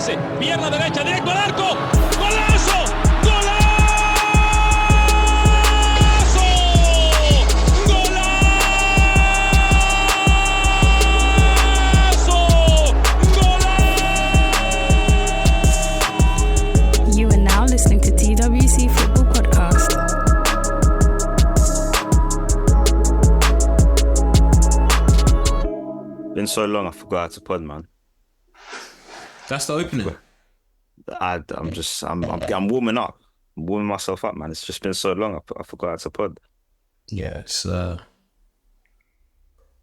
pase, pierna derecha, directo al arco, ¡golazo! ¡Golazo! You are now listening to TWC Football Podcast. Been so long, I forgot how to pod, man. That's the opening. I'm warming up. I'm warming myself up, man. It's just been so long, I forgot how to pod. Yeah, it's. I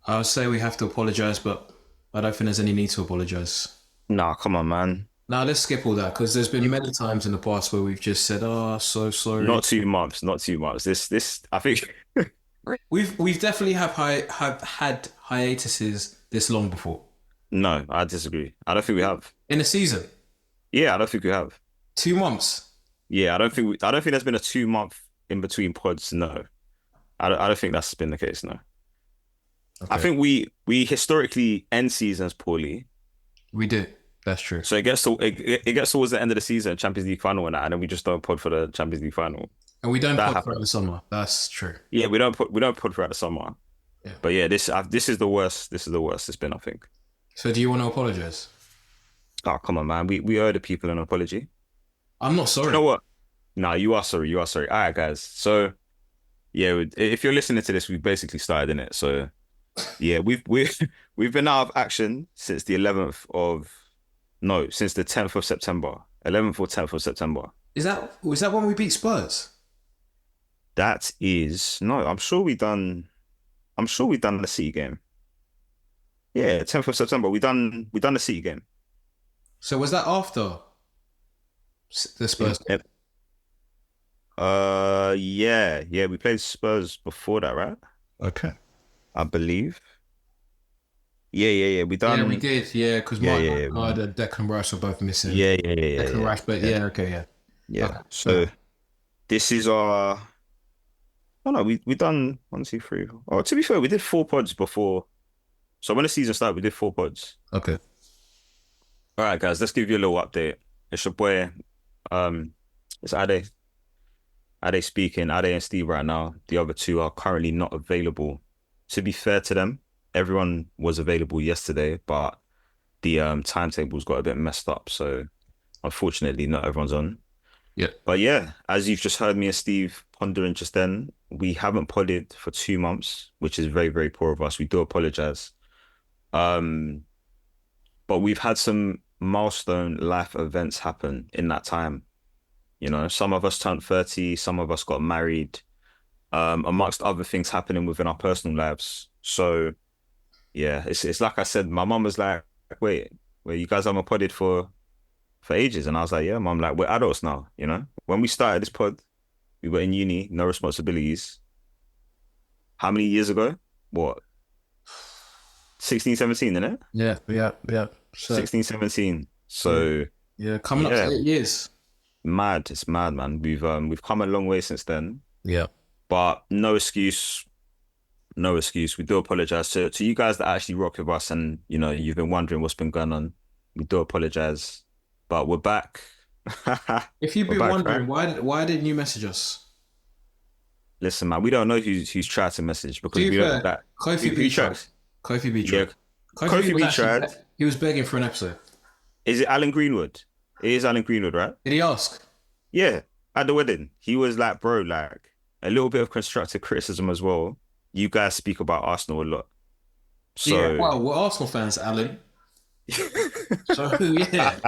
would say we have to apologise, but I don't think there's any need to apologise. Nah, come on, man. Now let's skip all that because there's been many times in the past where we've just said, "Oh, so sorry." Not 2 months. This. I think We've definitely have had hiatuses this long before no, I disagree. I don't think we have. in a season. Yeah, I don't think we have. 2 months. Yeah, I don't think there's been a 2 month in between pods. No, I don't think that's been the case. No, Okay. I think we historically end seasons poorly. We do. That's true. So it gets towards the end of the season, Champions League final and that, and then we just don't pod for the Champions League final. And we don't that pod happens. throughout the summer. That's true. Yeah, we don't pod throughout the summer. Yeah. But yeah, this is the worst. This is the worst it's been, I think. So do you want to apologise? Oh, come on, man. We owe the people an apology. I'm not sorry. You know what? No, you are sorry. All right, guys. So yeah, if you're listening to this, we've basically started in it. So yeah, we've been out of action since the 10th of September. 11th or 10th of September. Was that when we beat Spurs? That is no. I'm sure we done the City game. Yeah, 10th of September. We done the City game. So was that after the Spurs game? Yeah. We played Spurs before that, right? Okay. I believe. Yeah. We done. Yeah, we did. Yeah, because Mark and Declan Rice were both missing. Yeah. Declan Rice, but yeah, okay. Okay. So this is our. Oh no, we done 1, 2, 3. Oh, to be fair, we did 4 pods before. So when the season started, we did 4 pods. Okay. All right, guys, let's give you a little update. It's your boy, it's Ade. Ade speaking. Ade and Steve right now. The other two are currently not available. To be fair to them, everyone was available yesterday, but the timetables got a bit messed up. So unfortunately, not everyone's on. Yeah. But yeah, as you've just heard me and Steve pondering just then, we haven't podded for 2 months, which is very, very poor of us. We do apologize. But we've had some milestone life events happen in that time. You know, some of us turned 30, some of us got married, amongst other things happening within our personal lives. So yeah, it's like I said, my mum was like, wait, you guys haven't podded for ages? And I was like, yeah, mum, like we're adults now, you know? When we started this pod, we were in uni, no responsibilities. How many years ago? What? 16, 17, innit? Yeah. So, 16, 17. So yeah, coming up to 8 years. mad. It's mad, man. We've come a long way since then. Yeah. But no excuse. We do apologize to you guys that actually rock with us, and you know, you've been wondering what's been going on. We do apologize. But we're back. If you've We're been back, wondering right? why didn't you message us? Listen, man, we don't know who's tried to message because To be we fair, don't that. Kofi who B tried? tried. Kofi B Yeah. tried. Kofi was B actually tried. He was begging for an episode. Is it Alan Greenwood? It is Alan Greenwood, right? Did he ask? Yeah. At the wedding, he was like, bro, like a little bit of constructive criticism as well. You guys speak about Arsenal a lot. So Yeah, well, we're Arsenal fans, Alan. So yeah.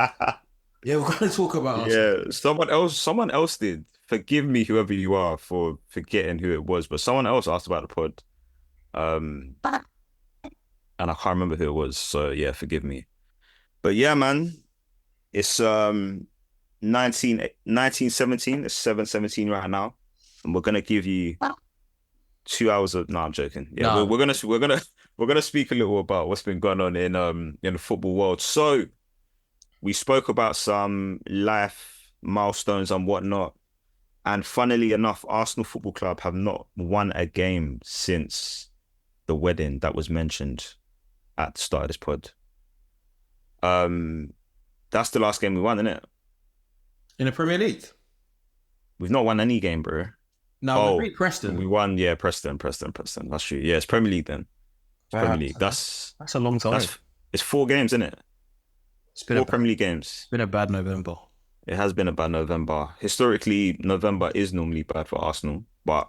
Yeah, we're gonna talk about Arsenal. yeah, someone else did. Forgive me, whoever you are, for forgetting who it was, but someone else asked about the pod. And I can't remember who it was, so yeah, forgive me. But yeah, man, it's 1917, it's 7:17 right now, and we're gonna give you 2 hours of. No, I'm joking. Yeah, No. we're gonna speak a little about what's been going on in the football world. So we spoke about some life milestones and whatnot, and funnily enough, Arsenal Football Club have not won a game since the wedding that was mentioned at the start of this pod. That's the last game we won, isn't it? In the Premier League. We've not won any game, bro. No, we beat Preston. We won, yeah, Preston. That's true. Yeah, it's Premier League then. Premier League. That's a long time. It's 4 games, isn't it? It's been 4 Premier League games. It's been a bad November. It has been a bad November. Historically, November is normally bad for Arsenal, but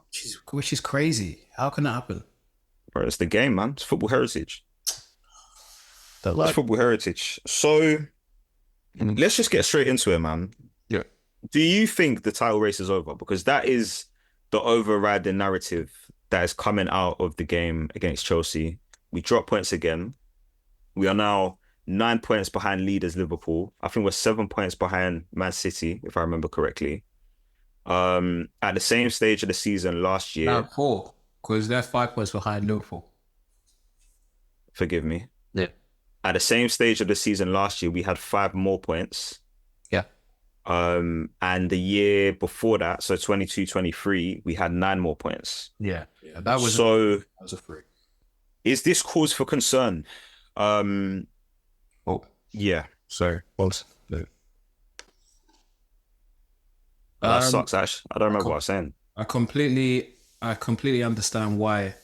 Which is crazy. How can that happen? bro, it's the game, man. It's football heritage. Don't It's like. football heritage. So let's just get straight into it, man. Yeah. Do you think the title race is over? Because that is the overriding narrative that is coming out of the game against Chelsea. We dropped points again. We are now 9 points behind leaders Liverpool. I think we're 7 points behind Man City, if I remember correctly. At the same stage of the season last year, No, 4, because they're 5 points behind Liverpool. forgive me. Yeah. At the same stage of the season last year, we had 5 more points. Yeah. And the year before that, so 22-23, we had 9 more points. Yeah. That was a 3. Is this cause for concern? Yeah. Sorry. Once. No. That sucks, Ash. I don't remember what I was saying. I completely understand why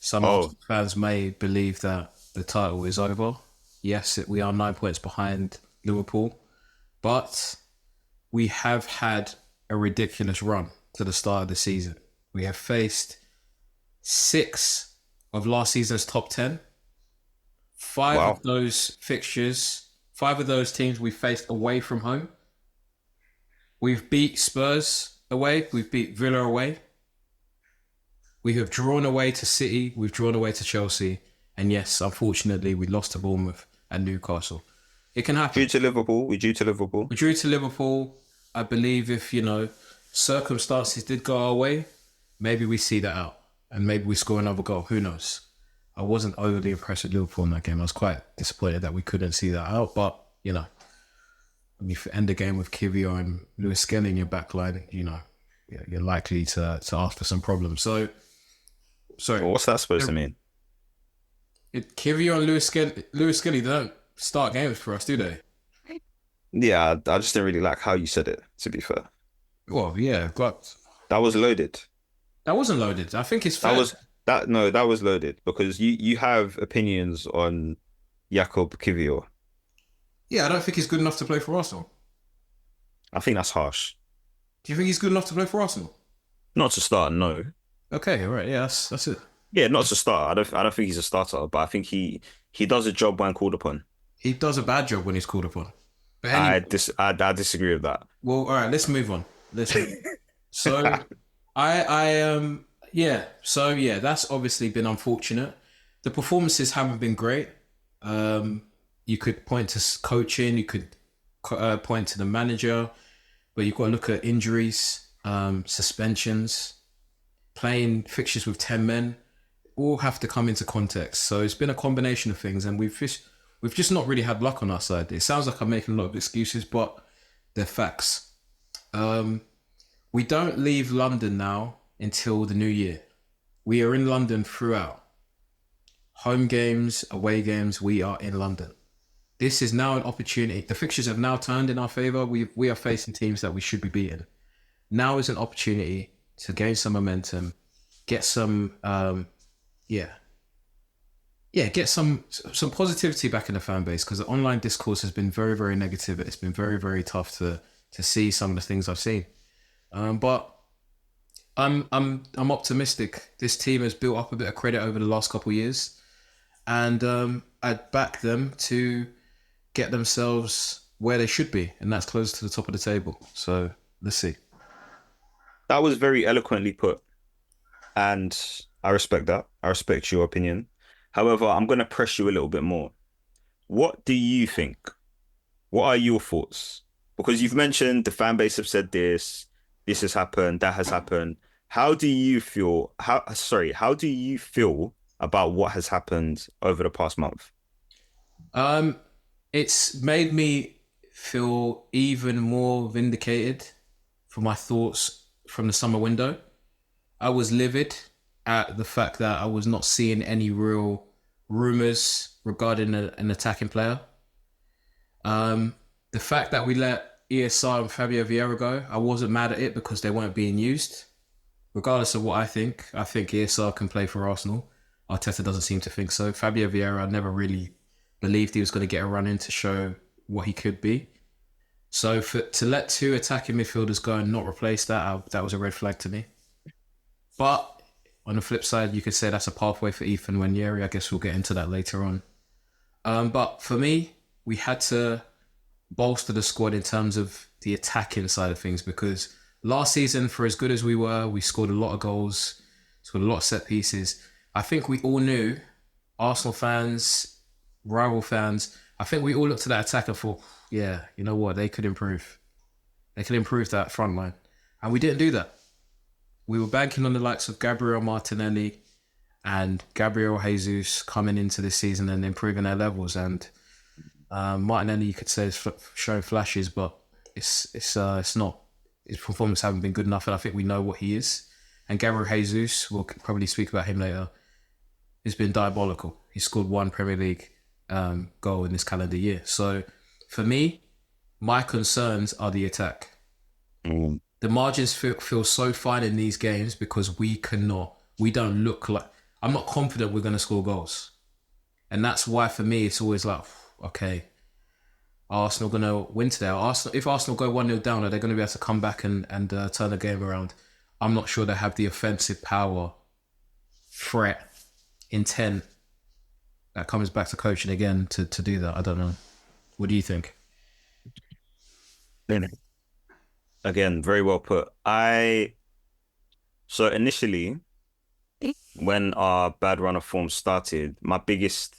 some Arsenal fans may believe that the title is over. Yes, we are 9 points behind Liverpool, but we have had a ridiculous run to the start of the season. We have faced 6 of last season's top 10. 5 of those fixtures, 5 of those teams we faced away from home. We've beat Spurs away. We've beat Villa away. We have drawn away to City. We've drawn away to Chelsea. And yes, unfortunately, we lost to Bournemouth and Newcastle. It can happen. We're due to Liverpool. We drew to Liverpool. I believe if, circumstances did go our way, maybe we see that out. And maybe we score another goal. Who knows? I wasn't overly impressed with Liverpool in that game. I was quite disappointed that we couldn't see that out. But, when you end the game with Kivior and Lewis Skelly in your back line, you're likely to ask for some problems. So, sorry. Well, what's that supposed to mean? Kivior and Lewis Skelly, they don't start games for us, do they? Yeah, I just didn't really like how you said it, to be fair. Well, yeah, but That was loaded. that wasn't loaded. I think it's fair. That was loaded because you have opinions on Jakub Kivior. Yeah, I don't think he's good enough to play for Arsenal. I think that's harsh. Do you think he's good enough to play for Arsenal? Not to start, no. Okay, all right, yeah, that's it. Yeah, not to start. I don't think he's a starter, but I think he does a job when called upon. He does a bad job when he's called upon. But anyway, I disagree with that. well, all right, let's move on. So, that's obviously been unfortunate. The performances haven't been great. You could point to coaching, you could point to the manager, but you've got to look at injuries, suspensions, playing fixtures with 10 men, all have to come into context. So it's been a combination of things, and we've just not really had luck on our side. It sounds like I'm making a lot of excuses, but they're facts. We don't leave London now until the new year. We are in London throughout. Home games, away games, we are in London. This is now an opportunity. The fixtures have now turned in our favour. We are facing teams that we should be beating. Now is an opportunity to gain some momentum, get some, get some positivity back in the fan base, because the online discourse has been very, very negative. It's been very, very tough to see some of the things I've seen. But I'm optimistic. This team has built up a bit of credit over the last couple of years, and I'd back them to get themselves where they should be, and that's close to the top of the table. So let's see. That was very eloquently put, and I respect that. I respect your opinion. However, I'm going to press you a little bit more. What do you think? What are your thoughts? Because you've mentioned the fan base have said this has happened, that has happened. How do you feel? How do you feel about what has happened over the past month? It's made me feel even more vindicated for my thoughts from the summer window. I was livid at the fact that I was not seeing any real rumours regarding an attacking player. The fact that we let ESR and Fabio Vieira go, I wasn't mad at it because they weren't being used. Regardless of what I think ESR can play for Arsenal. Arteta doesn't seem to think so. Fabio Vieira, I never really believed he was going to get a run in to show what he could be. So to let 2 attacking midfielders go and not replace that was a red flag to me. But on the flip side, you could say that's a pathway for Ethan Nwaneri. I guess we'll get into that later on. But for me, we had to bolster the squad in terms of the attacking side of things, because last season, for as good as we were, we scored a lot of goals, scored a lot of set pieces. I think we all knew, Arsenal fans, rival fans, I think we all looked at that attack and thought, yeah, you know what, they could improve. They could improve that front line. And we didn't do that. We were banking on the likes of Gabriel Martinelli and Gabriel Jesus coming into this season and improving their levels. And Martinelli, you could say, is showing flashes, but it's not. His performance haven't been good enough, and I think we know what he is. And Gabriel Jesus, we'll probably speak about him later, has been diabolical. He scored 1 Premier League goal in this calendar year. So for me, my concerns are the attack. The margins feel so fine in these games because we don't look like, I'm not confident we're going to score goals. And that's why for me, it's always like, okay, Arsenal going to win today? If Arsenal go 1-0 down, are they going to be able to come back and turn the game around? I'm not sure they have the offensive power, threat, intent that comes back to coaching again to do that. I don't know. What do you think? Again, very well put. So initially, when our bad run of form started, my biggest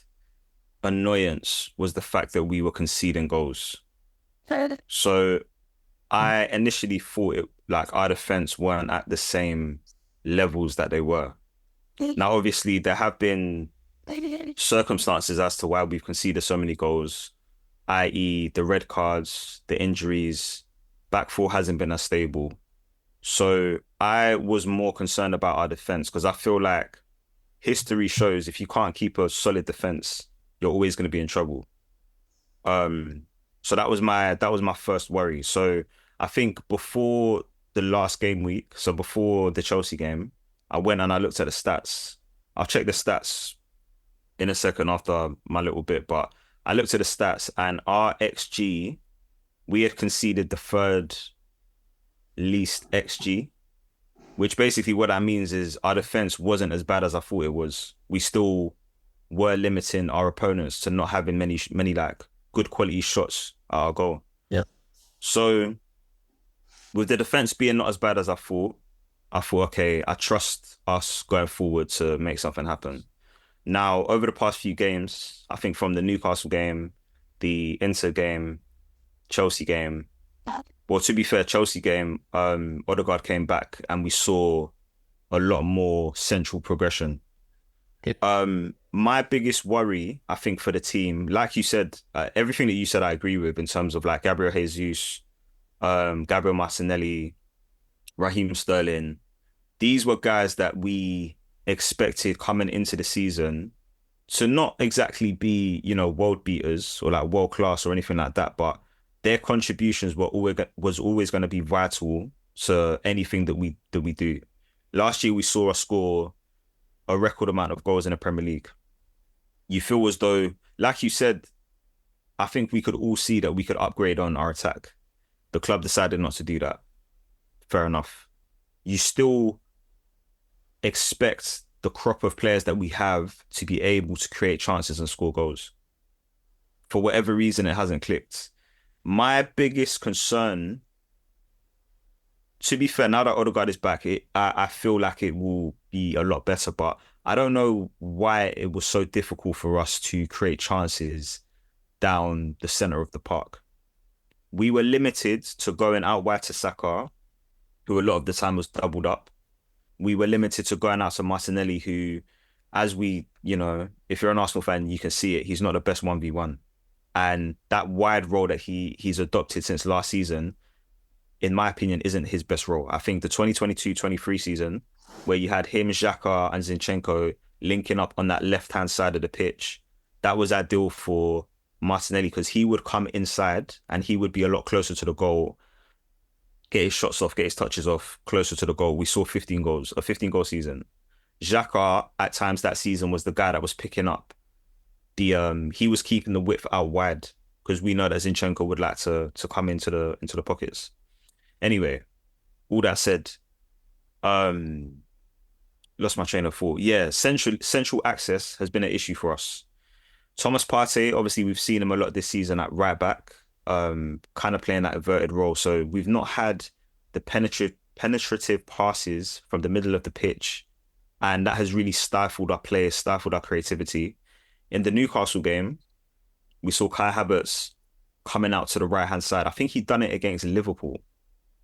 annoyance was the fact that we were conceding goals. So I initially thought our defense weren't at the same levels that they were. Now, obviously, there have been circumstances as to why we've conceded so many goals, i.e. the red cards, the injuries, back four hasn't been as stable. So I was more concerned about our defense because I feel like history shows if you can't keep a solid defense, you're always going to be in trouble. So that was my first worry. So I think before the last game week, so before the Chelsea game, I went and I looked at the stats. I'll check the stats in a second after my little bit, but I looked at the stats and our XG, we had conceded the 3rd least XG, which basically what that means is our defense wasn't as bad as I thought it was. We still were limiting our opponents to not having many like good quality shots at our goal. Yeah. So with the defense being not as bad as I thought, okay, I trust us going forward to make something happen. Now, over the past few games, I think from the Newcastle game, the Inter game, Chelsea game, well, to be fair, Chelsea game, Odegaard came back and we saw a lot more central progression. My biggest worry, I think, for the team, like you said, everything that you said, I agree with in terms of like Gabriel Jesus, Gabriel Martinelli, Raheem Sterling. These were guys that we expected coming into the season to not exactly be, world beaters or like world class or anything like that, but their contributions was always going to be vital to anything that we do. Last year, we saw us score a record amount of goals in the Premier League. You feel as though, like you said, I think we could all see that we could upgrade on our attack. The club decided not to do that. Fair enough. You still expect the crop of players that we have to be able to create chances and score goals. For whatever reason, it hasn't clicked. My biggest concern, to be fair, now that Odegaard is back, I feel like it will be a lot better, but I don't know why it was so difficult for us to create chances down the centre of the park. We were limited to going out wide to Saka, who a lot of the time was doubled up. We were limited to going out to Martinelli, who, as we, if you're an Arsenal fan, you can see it, he's not the best 1v1. And that wide role that he's adopted since last season, in my opinion, isn't his best role. I think the 2022-23 season, where you had him, Xhaka and Zinchenko linking up on that left-hand side of the pitch, that was ideal for Martinelli because he would come inside and he would be a lot closer to the goal, get his shots off, get his touches off, closer to the goal. We saw 15 goals, a 15-goal season. Xhaka at times that season was the guy that was picking up he was keeping the width out wide because we know that Zinchenko would like to come into the pockets. Anyway, all that said, lost my train of thought. Yeah, central access has been an issue for us. Thomas Partey, obviously we've seen him a lot this season at right back, kind of playing that inverted role. So we've not had the penetrative passes from the middle of the pitch, and that has really stifled our players, stifled our creativity. In the Newcastle game, we saw Kai Havertz coming out to the right-hand side. I think he'd done it against Liverpool.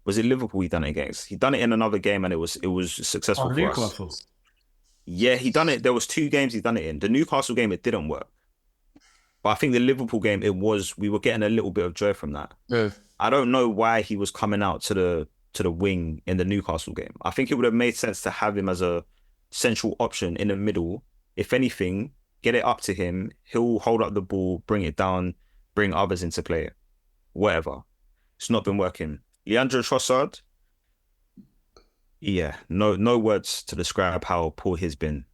Was it Liverpool he done it against? He done it in another game and it was successful for Newcastle. us. Yeah, he done it. There was 2 games he done it in. The Newcastle game, it didn't work. But I think the Liverpool game, we were getting a little bit of joy from that. Yeah. I don't know why he was coming out to the wing in the Newcastle game. I think it would have made sense to have him as a central option in the middle. If anything, get it up to him. He'll hold up the ball, bring it down, bring others into play. Whatever. It's not been working. Leandro Trossard. Yeah, no words to describe how poor he's been.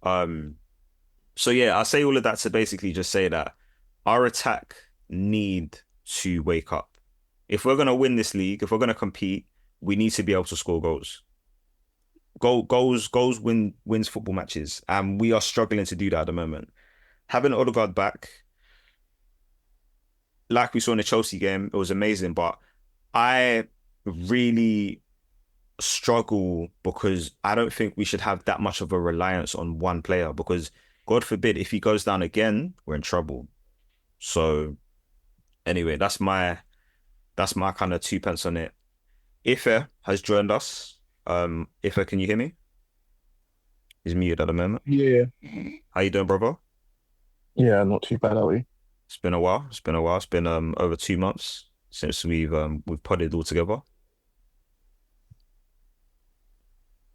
So yeah, I say all of that to basically just say that our attack need to wake up. If we're gonna win this league, if we're gonna compete, we need to be able to score goals. Goals wins football matches, and we are struggling to do that at the moment. Having Odegaard back, like we saw in the Chelsea game, it was amazing, but I really struggle because I don't think we should have that much of a reliance on one player because God forbid if he goes down again, we're in trouble. So anyway, that's my kind of 2 pence on it. Ife has joined us. Ife, can you hear me? He's muted at the moment. Yeah, How you doing, brother? yeah, not too bad, are we? It's been a while. It's been over 2 months since we've podded all together.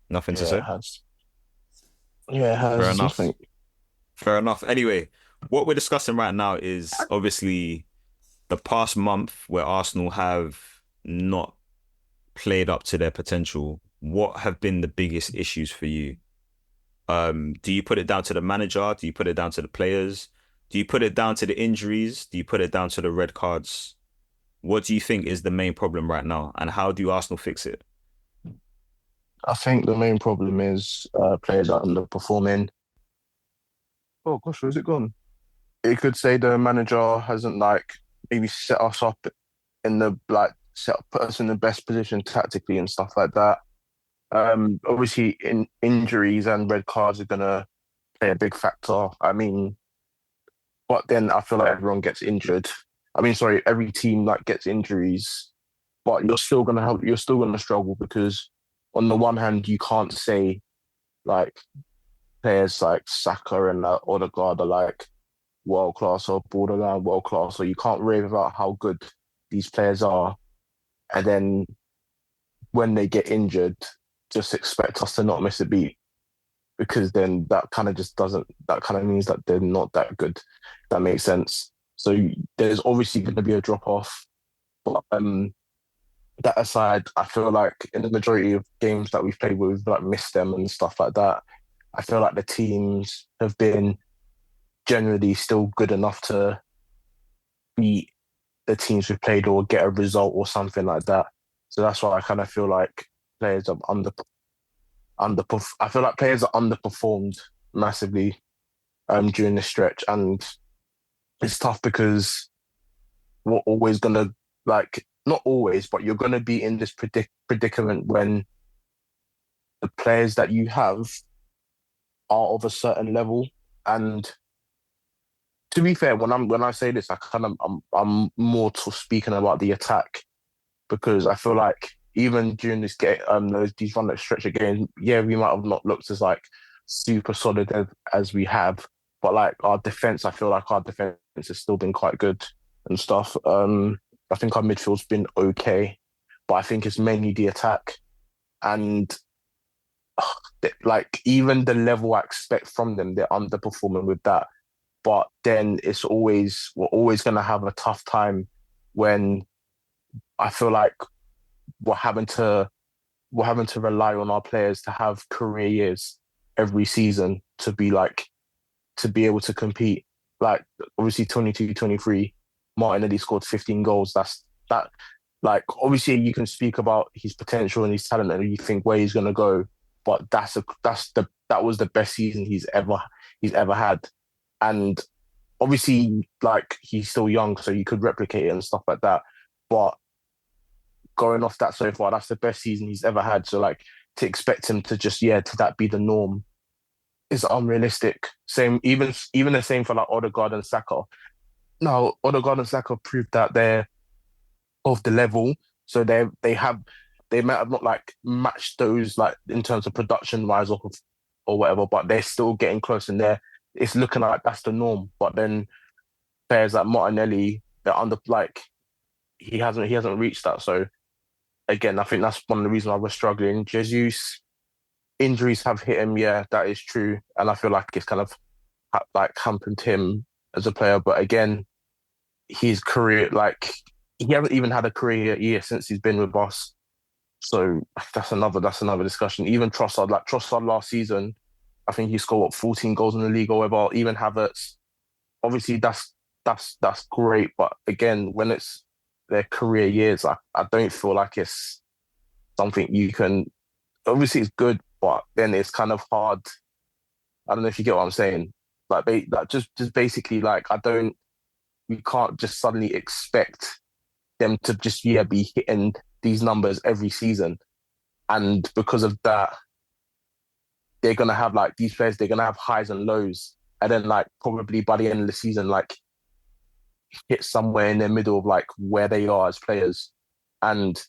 Nothing to Yeah, say. it has. Yeah, it has. Fair I enough. think. Fair enough. Anyway, what we're discussing right now is obviously the past month where Arsenal have not played up to their potential. What have been the biggest issues for you? Do you put it down to the manager? Do you put it down to the players? Do you put it down to the injuries? Do you put it down to the red cards? What do you think is the main problem right now? And how do Arsenal fix it? I think the main problem is players are underperforming. Oh gosh, where's it gone? You could say the manager hasn't maybe set us up in the put us in the best position tactically and stuff like that. Obviously, injuries and red cards are gonna play a big factor. I mean, but then I feel like everyone gets injured. I mean, sorry, every team gets injuries, but you're still gonna struggle because on the one hand you can't say players like Saka and Odegaard are world class or borderline world class, so you can't rave about how good these players are, and then when they get injured, just expect us to not miss a beat, because then that kind of means that they're not that good. If that makes sense. So there's obviously going to be a drop off, but that aside, I feel like in the majority of games that we've played, we've missed them and stuff like that. I feel like the teams have been generally still good enough to beat the teams we've played or get a result or something like that. So that's why I kind of feel like players are I feel like players are underperformed massively during this stretch, and it's tough because we're always gonna not always, but you're gonna be in this predicament when the players that you have are of a certain level. And to be fair, when I say this, I'm more speaking about the attack, because I feel like even during this game, these run stretch of games, yeah, we might have not looked as super solid as we have, but our defense, I feel like our defense has still been quite good and stuff. I think our midfield's been okay, but I think it's mainly the attack, and even the level I expect from them, they're underperforming with that. but then we're always going to have a tough time when I feel like we're having to rely on our players to have career years every season to be able to compete. Like obviously 22-23, Martinelli scored 15 goals. That like obviously you can speak about his potential and his talent and you think where he's gonna go, but that was the best season he's ever had. And obviously like he's still young, so you could replicate it and stuff like that. But going off that so far, that's the best season he's ever had. So like to expect him to to that be the norm is unrealistic. Even the same for like Odegaard and Saka. Now Odegaard and Saka proved that they're of the level, so they might have not like matched those like in terms of production wise or whatever, but they're still getting close and it's looking like that's the norm. But then players like Martinelli, they're under like he hasn't reached that. So again, I think that's one of the reasons why we're struggling. Jesus, injuries have hit him, yeah, that is true, and I feel like it's kind of like hampered him as a player. But again, his career, like he hasn't even had a career year since he's been with us. So that's another discussion. Even Trossard last season, I think he scored 14 goals in the league or whatever. Even Havertz, obviously that's great, but again, when it's their career years, I don't feel like it's something you can. Obviously, it's good, but then it's kind of hard. I don't know if you get what I'm saying. Like just basically, like we can't just suddenly expect them to just be hitting these numbers every season, and because of that, they're gonna have like these players. They're gonna have highs and lows, and then like probably by the end of the season, like hit somewhere in the middle of like where they are as players, and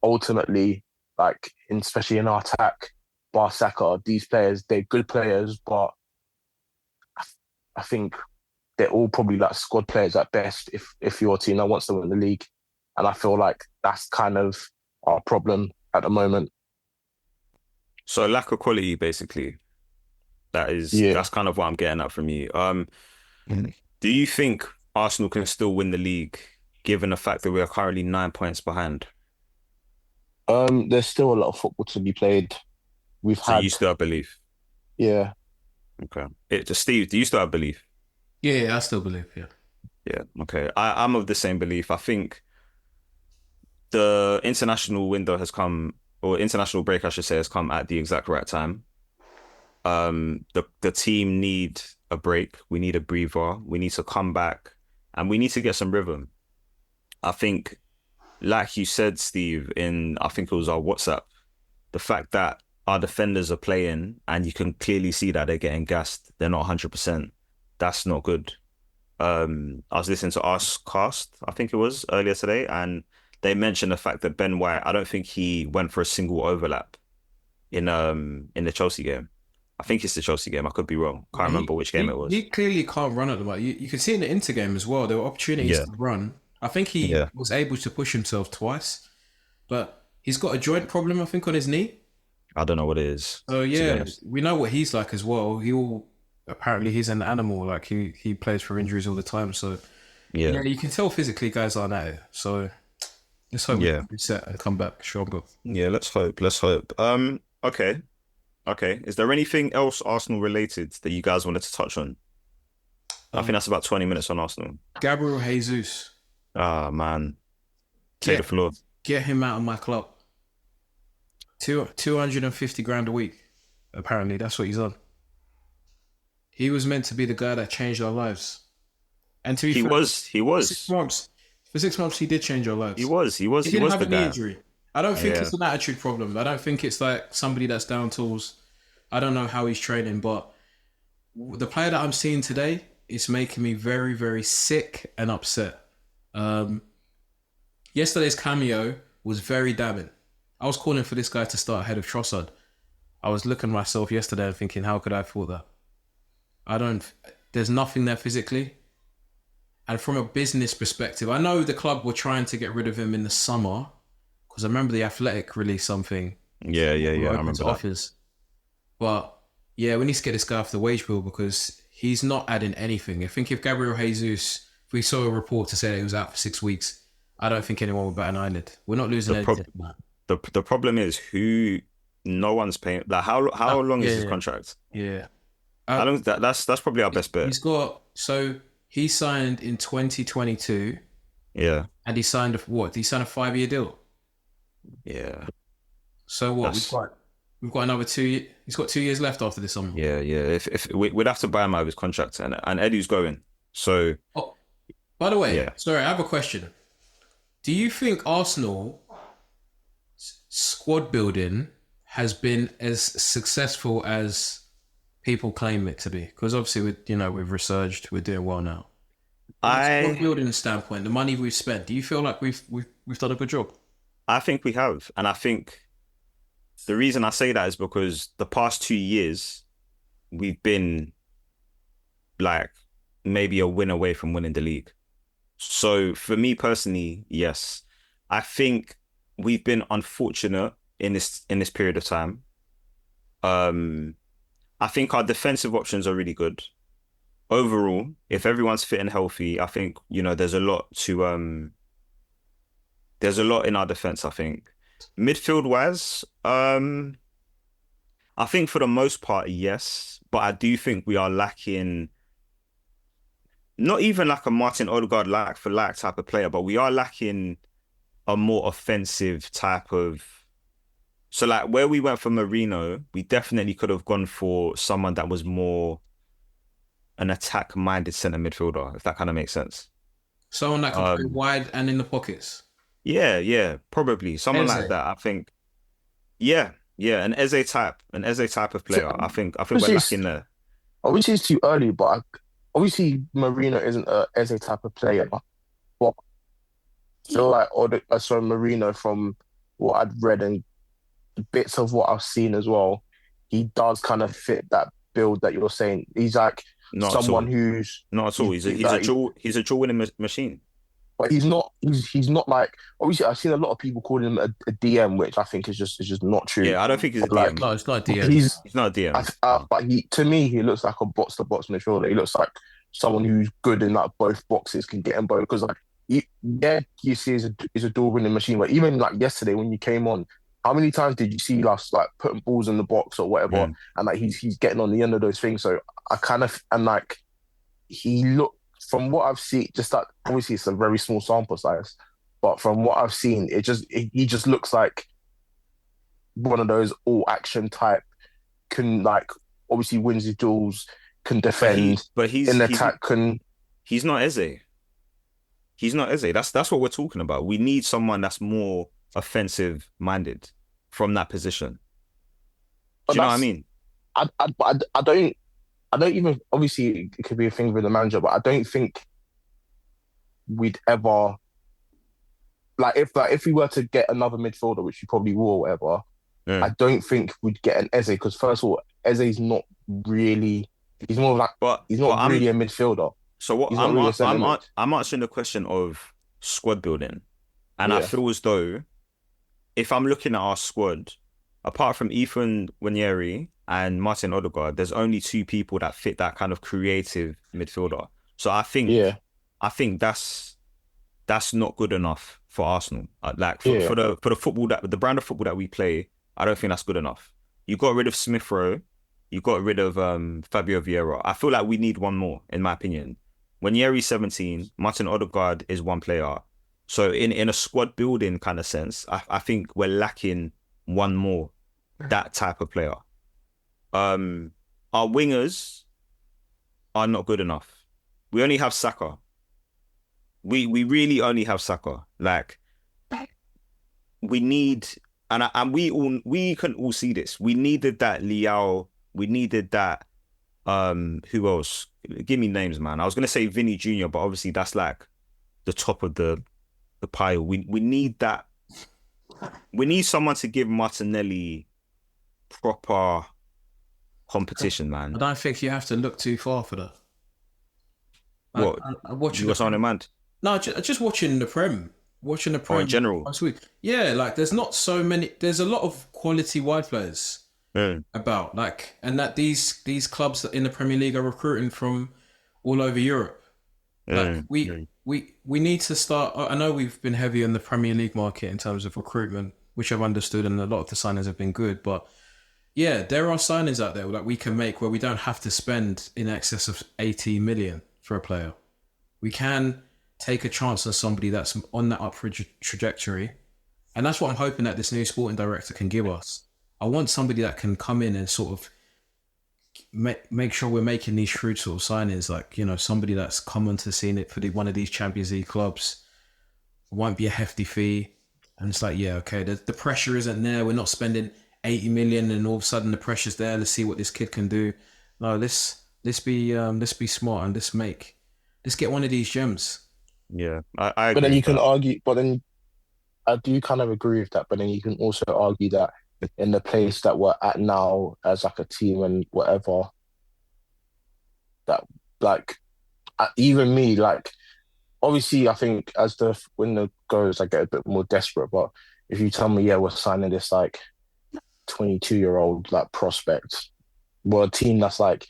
ultimately, like especially in our attack, bar Saka, these players, they're good players, but I think they're all probably like squad players at best if your team now wants to win the league. And I feel like that's kind of our problem at the moment. So lack of quality, basically. That's kind of what I'm getting at from you. Do you think Arsenal can still win the league, given the fact that we are currently 9 points behind? There's still a lot of football to be played. So you still have belief? Yeah. Okay. Steve, do you still have belief? Yeah, I still believe, yeah. Yeah, okay. I'm of the same belief. I think the international window has come, or international break, I should say, has come at the exact right time. The team need a break. We need a breather. We need to come back and we need to get some rhythm. I think, like you said, Steve, I think it was our WhatsApp, the fact that our defenders are playing and you can clearly see that they're getting gassed. They're not 100%. That's not good. I was listening to Arscast, I think it was, earlier today, and they mentioned the fact that Ben White, I don't think he went for a single overlap in the Chelsea game. I think it's the Chelsea game. I could be wrong. Can't remember which game it was. He clearly can't run at the moment. You can see in the Inter game as well, there were opportunities to run. I think he was able to push himself twice, but he's got a joint problem, I think, on his knee. I don't know what it is. Oh yeah, we know what he's like as well. Apparently he's an animal. Like he plays for injuries all the time. So yeah, you can tell physically guys aren't at it. So let's hope we reset and come back stronger. Yeah, let's hope. Okay. Is there anything else Arsenal related that you guys wanted to touch on? I think that's about 20 minutes on Arsenal. Gabriel Jesus. Ah, man. Take the floor. Get him out of my club. 250 grand a week. Apparently, that's what he's on. He was meant to be the guy that changed our lives. And to be fair, he was. 6 months. For 6 months, he did change our lives. He was. He didn't have the a knee guy. injury. I don't think it's an attitude problem. I don't think it's like somebody that's down tools. I don't know how he's training, but the player that I'm seeing today is making me very, very sick and upset. Yesterday's cameo was very damning. I was calling for this guy to start ahead of Trossard. I was looking at myself yesterday and thinking, how could I have thought that? There's nothing there physically. And from a business perspective, I know the club were trying to get rid of him in the summer, because I remember the Athletic released something. Yeah. I remember that. Offers. But yeah, we need to get this guy off the wage bill, because he's not adding anything. I think if Gabriel Jesus, if we saw a report to say that he was out for 6 weeks, I don't think anyone would bat an eyelid. We're not losing anything. The problem is no one's paying. Like how long is his contract? Yeah. I don't. That's probably our best bet. He signed in 2022. Yeah. And he signed a 5-year deal. Yeah. So what? We've got another 2 years. He's got 2 years left after this summer. Yeah. If we'd have to buy him out of his contract, and Eddie's going. So. Oh, by the way, sorry, I have a question. Do you think Arsenal squad building has been as successful as people claim it to be? Because obviously, we've resurged, we're doing well now. Squad building standpoint, the money we've spent, do you feel like we've done a good job? I think we have, and I think the reason I say that is because the past 2 years we've been like maybe a win away from winning the league. So for me personally, yes, I think we've been unfortunate in this period of time. I think our defensive options are really good. Overall, if everyone's fit and healthy, I think, there's a lot in our defense, I think. Midfield wise, I think for the most part, yes, but I do think we are lacking, not even like a Martin Odegaard like for like type of player, but we are lacking a more offensive type of. So like where we went for Marino, we definitely could have gone for someone that was more an attack-minded centre midfielder, if that kind of makes sense. Someone that can play wide and in the pockets. Yeah, probably someone Eze. like that. I think. Yeah, an Eze type of player. I think we're lacking there. Obviously, it's too early, but obviously Marino isn't a Eze type of player. But I feel like I saw Marino from what I'd read and bits of what I've seen as well. He does kind of fit that build that you're saying. He's like someone who's not at all. He's a dual winning machine. But he's not like, obviously I've seen a lot of people calling him a DM, which I think is just not true. Yeah, I don't think he's a DM. DM. No, it's not a DM. He's not a DM. But to me, he looks like a box to box midfielder. He looks like someone who's good in like both boxes, can get in both. Because like, you see he's a dual winning machine. But even like yesterday when you came on, how many times did you see us like putting balls in the box or whatever, and like he's getting on the end of those things? So I kind of, and like he looked, from what I've seen, just that obviously it's a very small sample size, but from what I've seen, he just looks like one of those all action type, can like obviously wins his duels, can defend, but he's in attack can. He's not Eze. He's not Eze. That's what we're talking about. We need someone that's more offensive minded from that position. Do you know what I mean? I don't even, obviously it could be a thing with the manager, but I don't think we'd ever, if we were to get another midfielder, which we probably will or whatever, I don't think we'd get an Eze, because first of all, Eze's not really, he's more like, he's not really a midfielder. So what I'm answering the question of squad building, and I feel as though if I'm looking at our squad, apart from Ethan Nwaneri and Martin Odegaard, there's only two people that fit that kind of creative midfielder. So I think that's not good enough for Arsenal. For the football the brand of football that we play, I don't think that's good enough. You got rid of Smith Rowe, you got rid of Fabio Vieira. I feel like we need one more, in my opinion. When Nwaneri's 17, Martin Odegaard is one player. So in a squad building kind of sense, I think we're lacking one more, that type of player. Our wingers are not good enough. We only have Saka. We really only have Saka. Like, we need, and we can all see this. We needed that Leao. We needed that. Who else? Give me names, man. I was gonna say Vinny Jr., but obviously that's like the top of the pile. We need that. We need someone to give Martinelli proper competition, man. I don't think you have to look too far for that. What? You got someone in mind? No, just watching the Prem. Watching the Prem in general. last week. Yeah, like there's not so many. There's a lot of quality wide players. about, like, and that these clubs in the Premier League are recruiting from all over Europe. Like we need to start. I know we've been heavy on the Premier League market in terms of recruitment, which I've understood, and a lot of the signings have been good. But yeah, there are signings out there that we can make where we don't have to spend in excess of 80 million for a player. We can take a chance on somebody that's on that upward trajectory, and that's what I'm hoping that this new sporting director can give us. I want somebody that can come in and sort of make sure we're making these shrewd sort of signings, like, you know, somebody that's come onto the scene for one of these Champions League clubs. It won't be a hefty fee, and it's like, yeah, okay, the pressure isn't there. We're not spending 80 million, and all of a sudden the pressure's there. Let's see what this kid can do. No, let's be smart and let's get one of these gems. Yeah, I agree. But then you with can that. argue, but then I do kind of agree with that. But then you can also argue that in the place that we're at now as like a team and whatever, that like even me, like obviously I think as the window goes, I get a bit more desperate. But if you tell me, yeah, we're signing this like 22-year-old like prospect, we're a team that's like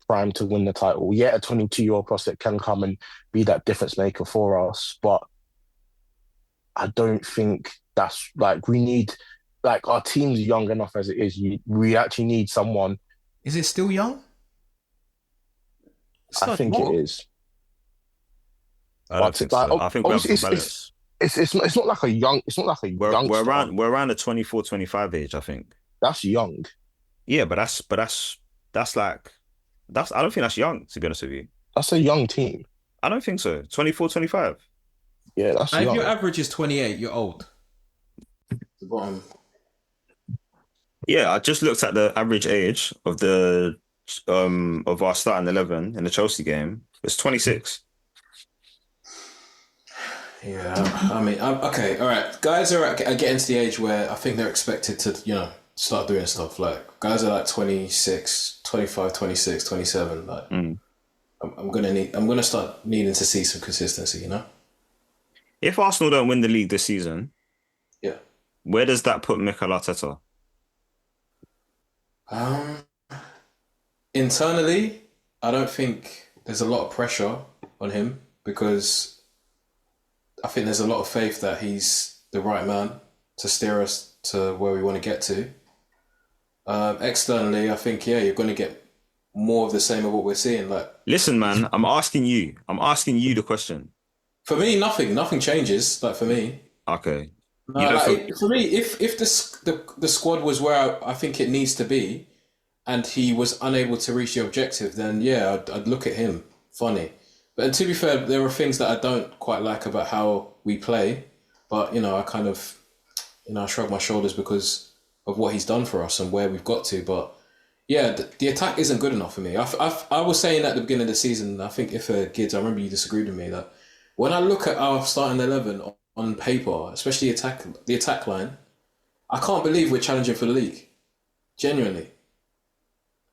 primed to win the title. Yeah, a 22-year-old prospect can come and be that difference maker for us, but I don't think that's like we need. Like our team's young enough as it is. We actually need someone. Is it still young? I think it is. I don't think so. I think we have obviously some balance. It's not like a young. It's not like a youngster. We're around the 24, 25 age, I think. That's young. Yeah, but that's like I don't think that's young, to be honest with you. That's a young team. I don't think so. 24, 25. Yeah, that's If young. your average is 28, you're old. The bottom. Yeah, I just looked at the average age of the of our starting 11 in the Chelsea game. It's 26. Yeah, I mean, okay, all right. Guys are getting to the age where I think they're expected to, you know, start doing stuff. Like, guys are like 26, 25, 26, 27. Like, I'm gonna start needing to see some consistency, you know? If Arsenal don't win the league this season, Yeah. where does that put Mikel Arteta? Internally, I don't think there's a lot of pressure on him because I think there's a lot of faith that he's the right man to steer us to where we want to get to. Externally, I think, yeah, you're going to get more of the same of what we're seeing. Like, Listen, man, I'm asking you the question. for me, nothing changes. Like, for me, Okay. no, You don't like, feel- for me, if the squad was where I think it needs to be, and he was unable to reach the objective, then yeah, I'd look at him funny. But to be fair, there are things that I don't quite like about how we play. But, you know, I kind of, you know, I shrug my shoulders because of what he's done for us and where we've got to. But yeah, the attack isn't good enough for me. I was saying at the beginning of the season, I think if Gids, I remember you disagreed with me, that when I look at our starting 11 on paper, especially the attack line, I can't believe we're challenging for the league. Genuinely.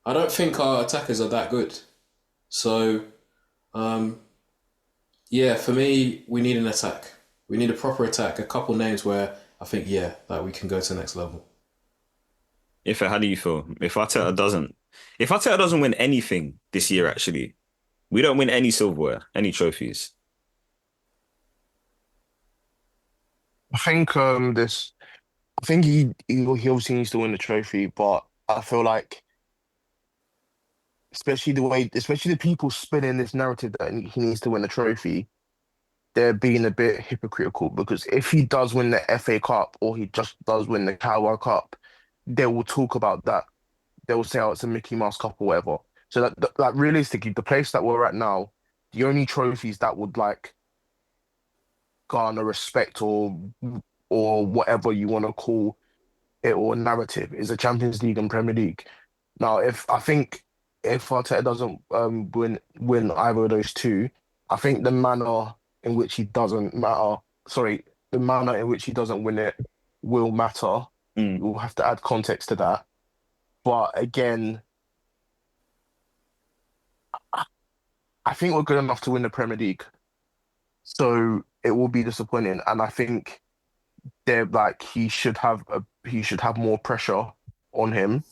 I don't think our attackers are that good. So, yeah, for me, we need an attack. We need a proper attack. A couple names where I think, yeah, like we can go to the next level. How do you feel? If Arteta doesn't win anything this year, actually, we don't win any silverware, any trophies. I think I think he obviously needs to win the trophy, but I feel like especially the people spinning this narrative that he needs to win the trophy, they're being a bit hypocritical because if he does win the FA Cup or he just does win the Carabao Cup, they will talk about that. They will say, "Oh, it's a Mickey Mouse Cup or whatever." So that realistically, the place that we're at now, the only trophies that would like garner respect or whatever you want to call it or narrative is the Champions League and Premier League. Now, if Arteta doesn't win either of those two, I think the manner in which he doesn't win it will matter. We'll have to add context to that. But again, I think we're good enough to win the Premier League. So it will be disappointing. And I think he should have more pressure on him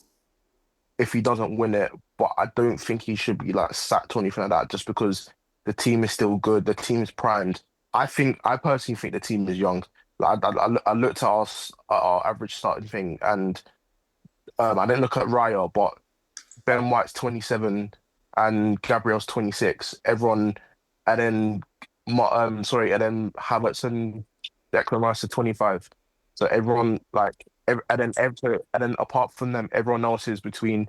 if he doesn't win it, but I don't think he should be like sacked or anything like that just because the team is still good, the team is primed. I personally think the team is young. Like I looked at our average starting thing, and I didn't look at Raya, but Ben White's 27 and Gabriel's 26. Everyone, and then and then Havertz and Declan Rice are 25. So everyone and then apart from them, everyone else is between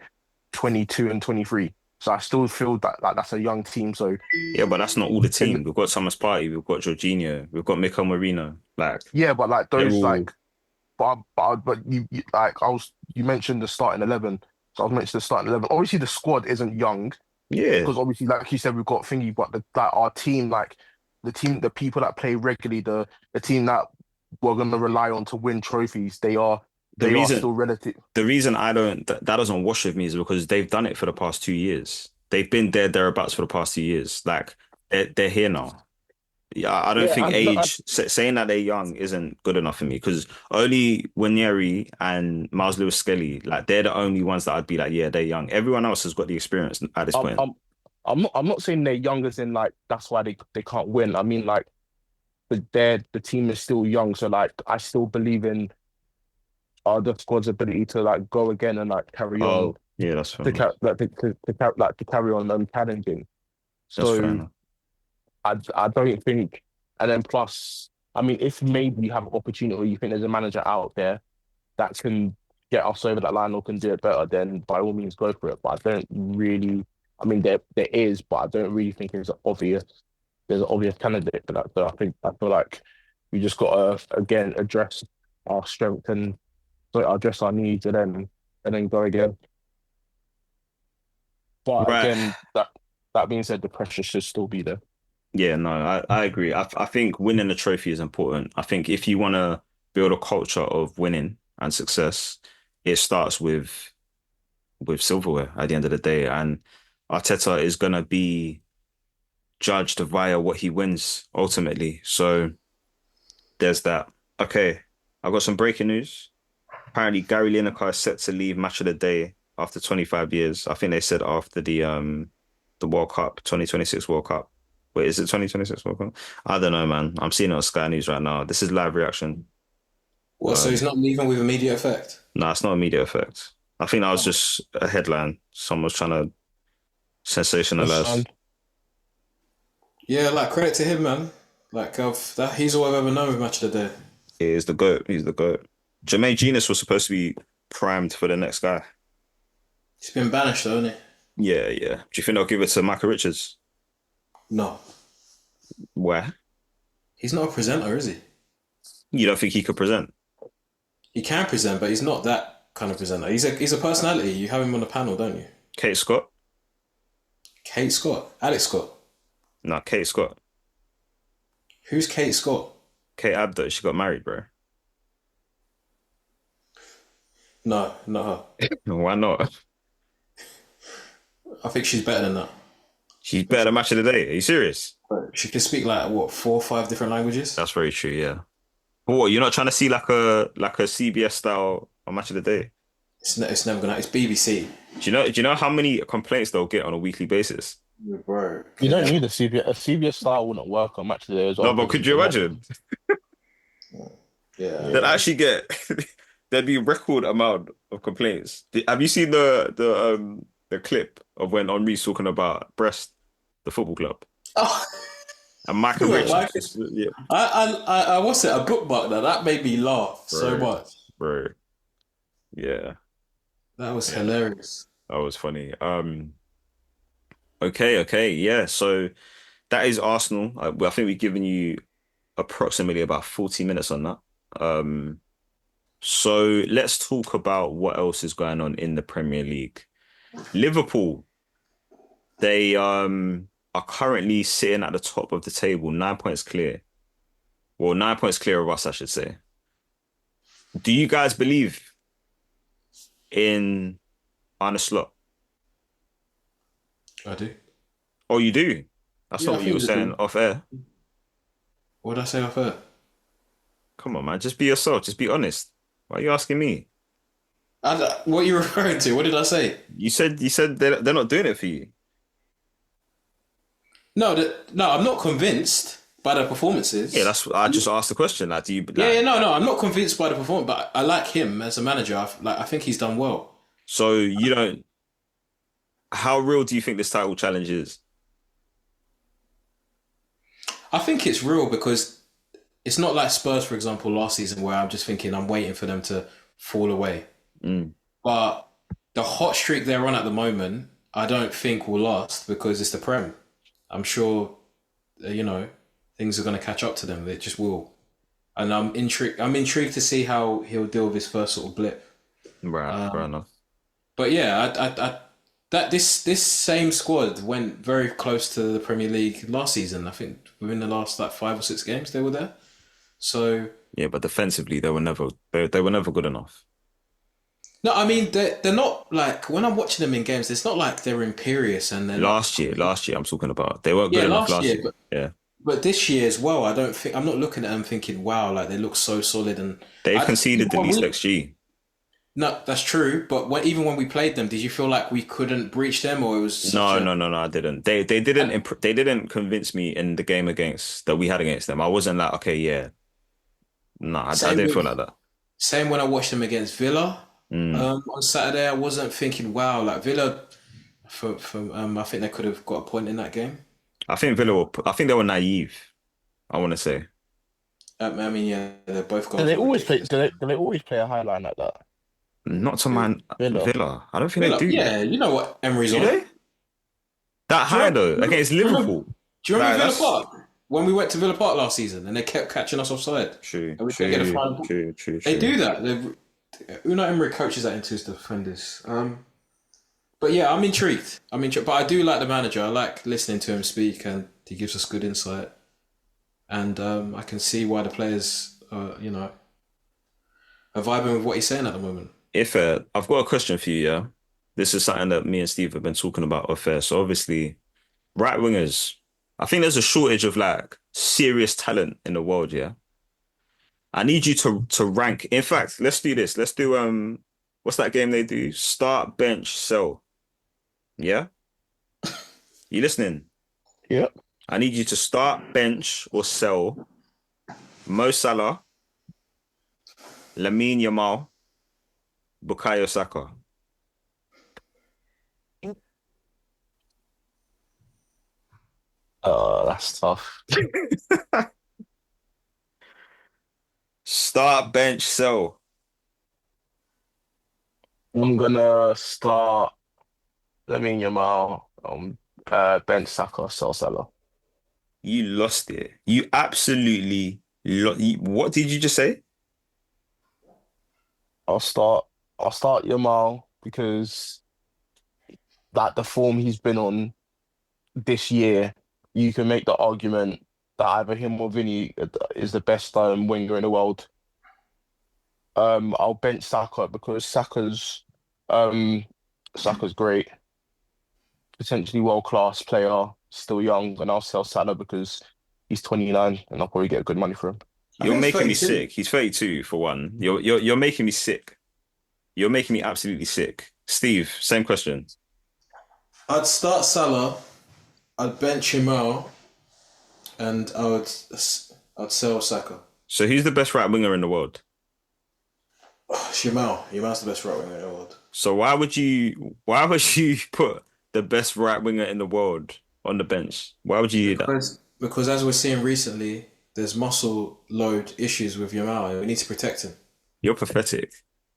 22 and 23. So I still feel that like that's a young team. So Yeah, but that's not all the in, team. We've got Thomas Partey, we've got Jorginho, we've got Mikel Marino. Like yeah, but like they're those all like but you like you mentioned the starting 11. So I was mentioning the starting 11. Obviously the squad isn't young yeah. because obviously like you said we've got thingy, but our team the people that play regularly, the team that we're gonna rely on to win trophies, The they are reason still relative. the reason I don't that doesn't wash with me is because they've done it for the past 2 years. They've been thereabouts for the past 2 years. Like they're here now. Yeah, I don't Yeah, think saying that they're young isn't good enough for me because only Wanyeri and Miles Lewis Skelly, like they're the only ones that I'd be like, yeah, they're young. Everyone else has got the experience at this I'm, point. I'm I'm not saying they're young as in like that's why they can't win. I mean like the team is still young, so like I still believe in the squad's ability to like go again and like carry on Oh, yeah, that's fair to enough. carry on challenging. That's fair So enough. I don't think, and then plus, I mean, if maybe you have an opportunity or you think there's a manager out there that can get us over that line or can do it better, then by all means go for it. But I don't really, I mean, there is, but I don't really think there's an obvious candidate for that. So I feel like we just got to again address our strength and address our needs and then go again. But Right. again, that being said, the pressure should still be there. Yeah, no, I agree. I think winning the trophy is important. I think if you want to build a culture of winning and success, it starts with silverware at the end of the day. And Arteta is gonna be judged via what he wins ultimately. So there's that. Okay, I've got some breaking news. Apparently, Gary Lineker is set to leave Match of the Day after 25 years. I think they said after the World Cup, 2026 World Cup. Wait, is it 2026 World Cup? I don't know, man. I'm seeing it on Sky News right now. This is live reaction. What? So he's not leaving with immediate effect? No, it's not immediate effect. I think that was just a headline. Someone was trying to sensationalize. Yeah, like credit to him, man. Like he's all I've ever known with Match of the Day. He is the GOAT. He's the GOAT. Jermaine Genius was supposed to be primed for the next guy. He's been banished, though, hasn't Yeah, yeah. Do you think they'll give it to Michael Richards? he? No, Where? he's not a presenter, is he? You don't think he could present? He can present, but he's not that kind of presenter. He's a personality. You have him on the panel, don't you? Kate Scott? Kate Scott, Alex Scott. No, Kate Scott. Who's Kate Scott? Kate Abdo, she got married, bro. No, not her. Why not? I think she's better than that. She's better than Match of the Day. Are you serious? She can speak like what 4 or 5 different languages. That's very true, yeah. But what, you're not trying to see like a CBS style on Match of the Day? It's never gonna. It's BBC. Do you know how many complaints they'll get on a weekly basis? Bro, You don't need a CBS. A CBS style wouldn't work on Match of the Day as well. No, but could you imagine? yeah. They'd actually get there'd be a record amount of complaints. Have you seen the clip of when Henri's talking about Brest, the football club, Oh, and Michael Wait, Richards? Yeah, I what's it? A bookmark that made me laugh so Bro. much. bro. Yeah, That was hilarious. that was funny. Okay, yeah. So that is Arsenal. I think we've given you approximately about 40 minutes on that. So let's talk about what else is going on in the Premier League. Liverpool, they are currently sitting at the top of the table, 9 points clear. Well, 9 points clear of us, I should say. Do you guys believe in Arne Slot? I do. Oh, you do? That's Yeah, not I what you were think I do. saying off air. What did I say off air? Come on, man. Just be yourself. Just be honest. Why are you asking me? What are you referring to? What did I say? You said they're not doing it for you. No, I'm not convinced by the performances. Yeah, I just asked the question. Like, do you? Like, No, I'm not convinced by the performance, but I like him as a manager. I think he's done well. So you don't. How real do you think this title challenge is? I think it's real because it's not like Spurs, for example, last season where I'm just thinking I'm waiting for them to fall away. But the hot streak they're on at the moment, I don't think will last because it's the Prem. I'm sure, things are going to catch up to them. It just will. And I'm intrigued to see how he'll deal with his first sort of blip. Right, fair enough. But yeah, this same squad went very close to the Premier League last season. I think within the last 5 or 6 games they were there. So yeah, but defensively they were never good enough. no, I mean they're not like when I'm watching them in games. It's not like they're imperious and they're last year I'm talking about. They weren't good enough last year. But this year as well, I'm not looking at them thinking, wow, like they look so solid and they've conceded the least XG. No, that's true. But even when we played them, did you feel like we couldn't breach them, or it was? No, I didn't. They didn't convince me in the game that we had against them. I wasn't like, okay, yeah. No, I didn't feel like that. Same when I watched them against Villa on Saturday. I wasn't thinking, wow, like Villa. I think they could have got a point in that game. I think they were naive. I want to say. I mean, yeah, they're both. Do they always play a high line like that? Not to man Villa. I don't think Villa, they do. Yeah, you know what Emery's on. They? That high though, against Liverpool. Do you remember Villa Park? When we went to Villa Park last season and they kept catching us offside. True. They do that. Unai Emery coaches that into his defenders. But yeah, I'm intrigued. But I do like the manager. I like listening to him speak and he gives us good insight. And I can see why the players are vibing with what he's saying at the moment. I've got a question for you, yeah? This is something that me and Steve have been talking about off air. So obviously, right wingers, I think there's a shortage of serious talent in the world, yeah? I need you to rank. In fact, let's do this. Let's do what's that game they do? Start, bench, sell. Yeah? You listening? Yep. I need you to start, bench, or sell Mo Salah, Lamine Yamal, Bukayo Saka. That's tough. Start, bench, sell. I'm gonna start Lamine Yamal, bench Saka, sell Salah. You lost it. You absolutely what did you just say? I'll start Yamal because the form he's been on this year, you can make the argument that either him or Vinny is the best winger in the world. I'll bench Saka because Saka's great, potentially world-class player, still young, and I'll sell Salah because he's 29 and I'll probably get good money for him. You're making me sick. He's 32 for one. You're making me sick. You're making me absolutely sick. Steve, same question. I'd start Salah, I'd bench Yamal, and I'd sell Saka. So who's the best right winger in the world? Yamal. Yamal's the best right winger in the world. So why would you put the best right winger in the world on the bench? Why would you do that? Because as we're seeing recently, there's muscle load issues with Yamal. We need to protect him. You're pathetic.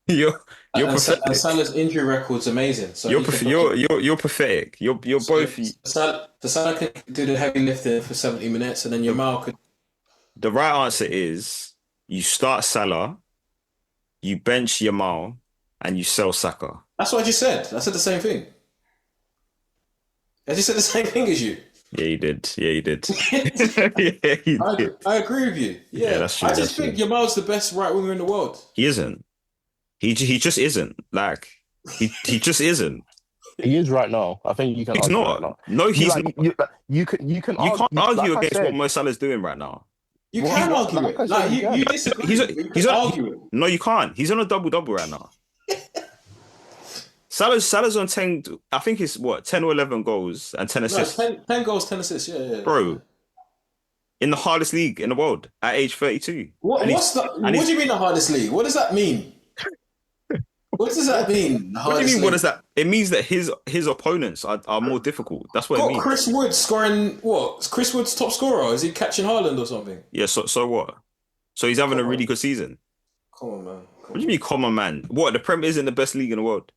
You're pathetic. And Salah's injury record's amazing. So you're pathetic. You're both. Salah can do the heavy lifting for 70 minutes, and then Yamal could. The right answer is you start Salah, you bench Yamal, and you sell Saka. That's what I just said. I said the same thing. I just said the same thing as you. Yeah, you did. Yeah, you did. Yeah, you did. I agree with you. Yeah, that's true. I just think Yamal's the best right winger in the world. He isn't. He just isn't. He just isn't. He is right now. I think you can. He's not. Right No, he's not. You can't argue against what Mo Salah's doing right now. You can argue it. You disagree. He's argue it. No, you can't. He's on a double-double right now. Salah's on 10. I think it's what 10 or 11 goals and 10 No, assists, 10 goals, 10 assists. Yeah. bro. In the hardest league in the world at age 32. What And what's he's- the? and What do he's- you mean the hardest league? What does that mean? What does that mean? The What do you hardest mean? What league? is that? It means that his opponents are more difficult. That's what it Got means. Chris Wood scoring what? Is Chris Wood's top scorer? Is he catching Haaland or something? Yeah. So what? So he's having a really good season. Come on, man. What do you mean, come on, man? What? The Prem isn't the best league in the world.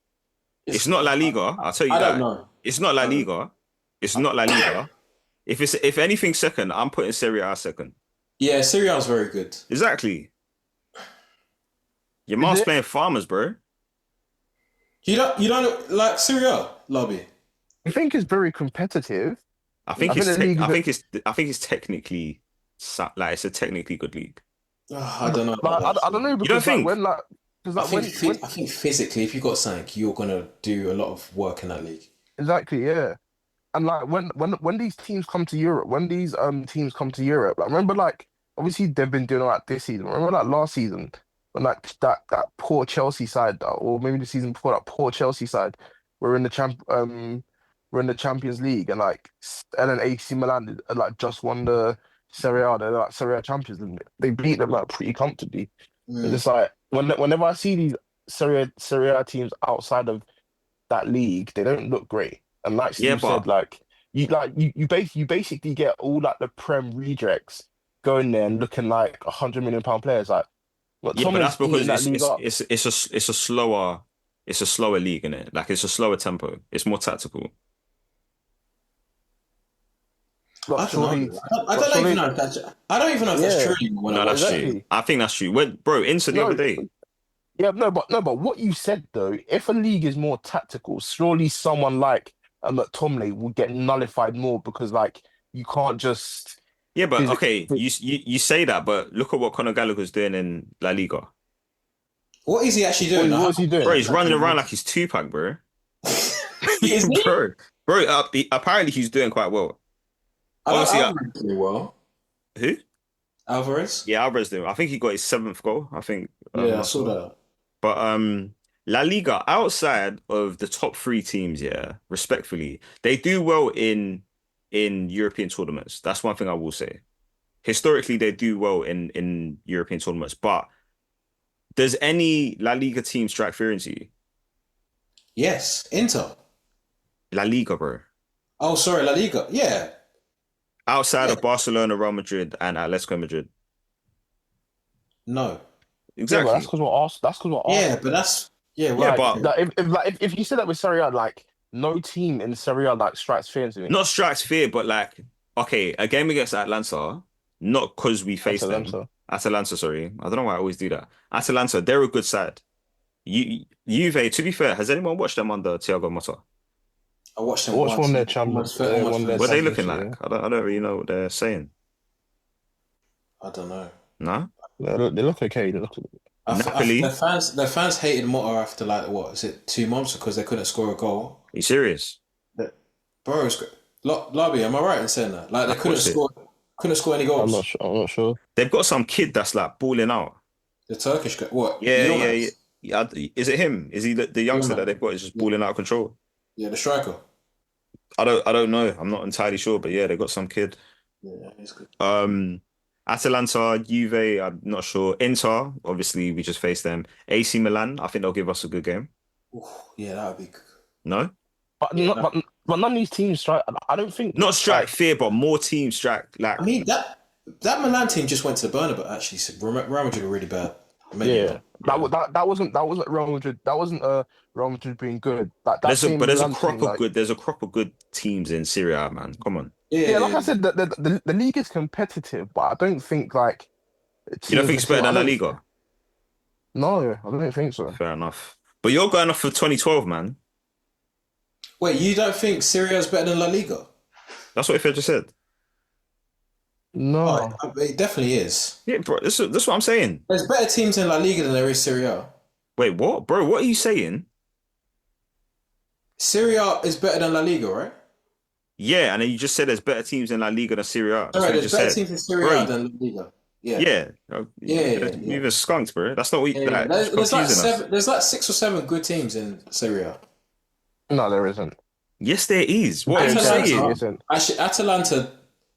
It's not La Liga. I'll tell you I that. don't know. It's not La Liga. It's not La Liga. If anything second, I'm putting Serie A second. Yeah, Serie A is very good. Exactly. Your mom's it? playing farmers, bro. You don't like Serie A, Lobby? I think it's very competitive. I think I think the league is I think it's technically like it's a technically good league. I don't know. Like, I don't know because think? because I like when think physically, if you got something, you're gonna do a lot of work in that league. exactly, yeah. And like when these teams come to Europe, when these teams come to Europe, like remember like obviously they've been doing all that this season. Remember like last season when like that poor Chelsea side, or maybe the season before that poor Chelsea side, were in the Champions League and then AC Milan like just won the Serie A. They're like Serie A champions and they beat them like pretty comfortably. It's just like whenever I see these Serie A teams outside of that league, they don't look great. And like Steve but- said, you basically get all like the Prem rejects going there and looking like £100 million players. Like, Yeah, but that's because that league up. it's a slower league, innit? Like it's a slower tempo. It's more tactical. But I surely- don't know. I but don't surely- even know if that's. I don't even know if that's Yeah. true anymore. when No, I that's watch it. true. Exactly. I think that's true. Bro, Inter the No, other day. Yeah, but what you said though, if a league is more tactical, surely someone like McTominay will get nullified more because like you can't just Yeah, but Is it- okay, you say that, but look at what Conor Gallagher's doing in La Liga. What is he actually doing? what is he doing? Bro, he's running around like he's Tupac, bro. Is he? bro, apparently he's doing quite well. Honestly, Alvarez doing well. Who? Alvarez. Yeah, Alvarez doing. I think he got his 7th goal. I think. Yeah, I saw that. But La Liga, outside of the top 3 teams, yeah, respectfully, they do well in European tournaments. That's one thing I will say. Historically, they do well in European tournaments. But does any La Liga team strike fear into you? Yes, Inter. La Liga, bro. Oh, sorry, La Liga. Yeah. Outside of Barcelona, Real Madrid, and Atletico Madrid. No. Yeah, Exactly. but that's because we're Arsenal. That's because we're Yeah, Arsenal. but that's Yeah, right. but- If you said that with Serie A, like no team in Serie A like strikes fear into me. Not strikes fear, but like, okay, a game against Atlanta, not because we faced them. Atalanta. Atalanta, sorry. I don't know why I always do that. Atalanta, they're a good side. Juve, to be fair, has anyone watched them under Thiago Motta? I watched them Watch once. one of their champions. Almost One of their What are they champions, looking yeah. like? I don't really know what they're saying. I don't know. No? They look okay. They look. Napoli? Their fans hated Motta after like what is it 2 months because they couldn't score a goal. Are you serious? Bro, it's great. Lobby, am I right in saying that? Like they Of couldn't course it- score any I'm goals. not sure. I'm not sure. They've got some kid that's like balling out. The Turkish guy. What? Yeah. Yilmaz? Yeah. Is it him? Is he the youngster Yilmaz. that they've got is just balling out of control? Yeah, the striker. I don't know. I'm not entirely sure, but yeah, they've got some kid. Yeah, he's good. Atalanta, Juve, I'm not sure. Inter, obviously, we just faced them. AC Milan, I think they'll give us a good game. Ooh, yeah, that would be good. No? But, Yeah, but none of these teams strike. I don't think. Not strike fear, but more teams strike. Like, I mean that Milan team just went to the Bernabeu actually. So Real Madrid are really bad. Maybe Yeah, that wasn't Real Madrid. That wasn't Real Madrid being good. That there's a same crop Milan team, of good. There's a crop of good teams in Serie A, man. Come on. Yeah, like I said, the league is competitive, but I don't think like. You don't think it's better than La I don't- Liga? No, I don't think so. Fair enough. But you're going off for 2012, man. Wait, you don't think Serie A is better than La Liga? That's what Ife just said. No, Oh, it definitely is. Yeah, bro. This is what I'm saying. There's better teams in La Liga than there is Serie A. Wait, what, bro? What are you saying? Serie A is better than La Liga, right? Yeah, and then you just said there's better teams in La Liga than Serie A. That's All right, what you there's just better said. teams in Serie Bro, A than La Liga. Yeah. Yeah. Yeah. You even skunked, bro. That's not what you Yeah, like. There's like confusing us. seven. There's like 6 or 7 good teams in Serie A. No, there isn't. Yes, there is. What are you There actually saying? isn't. Actually, Atalanta,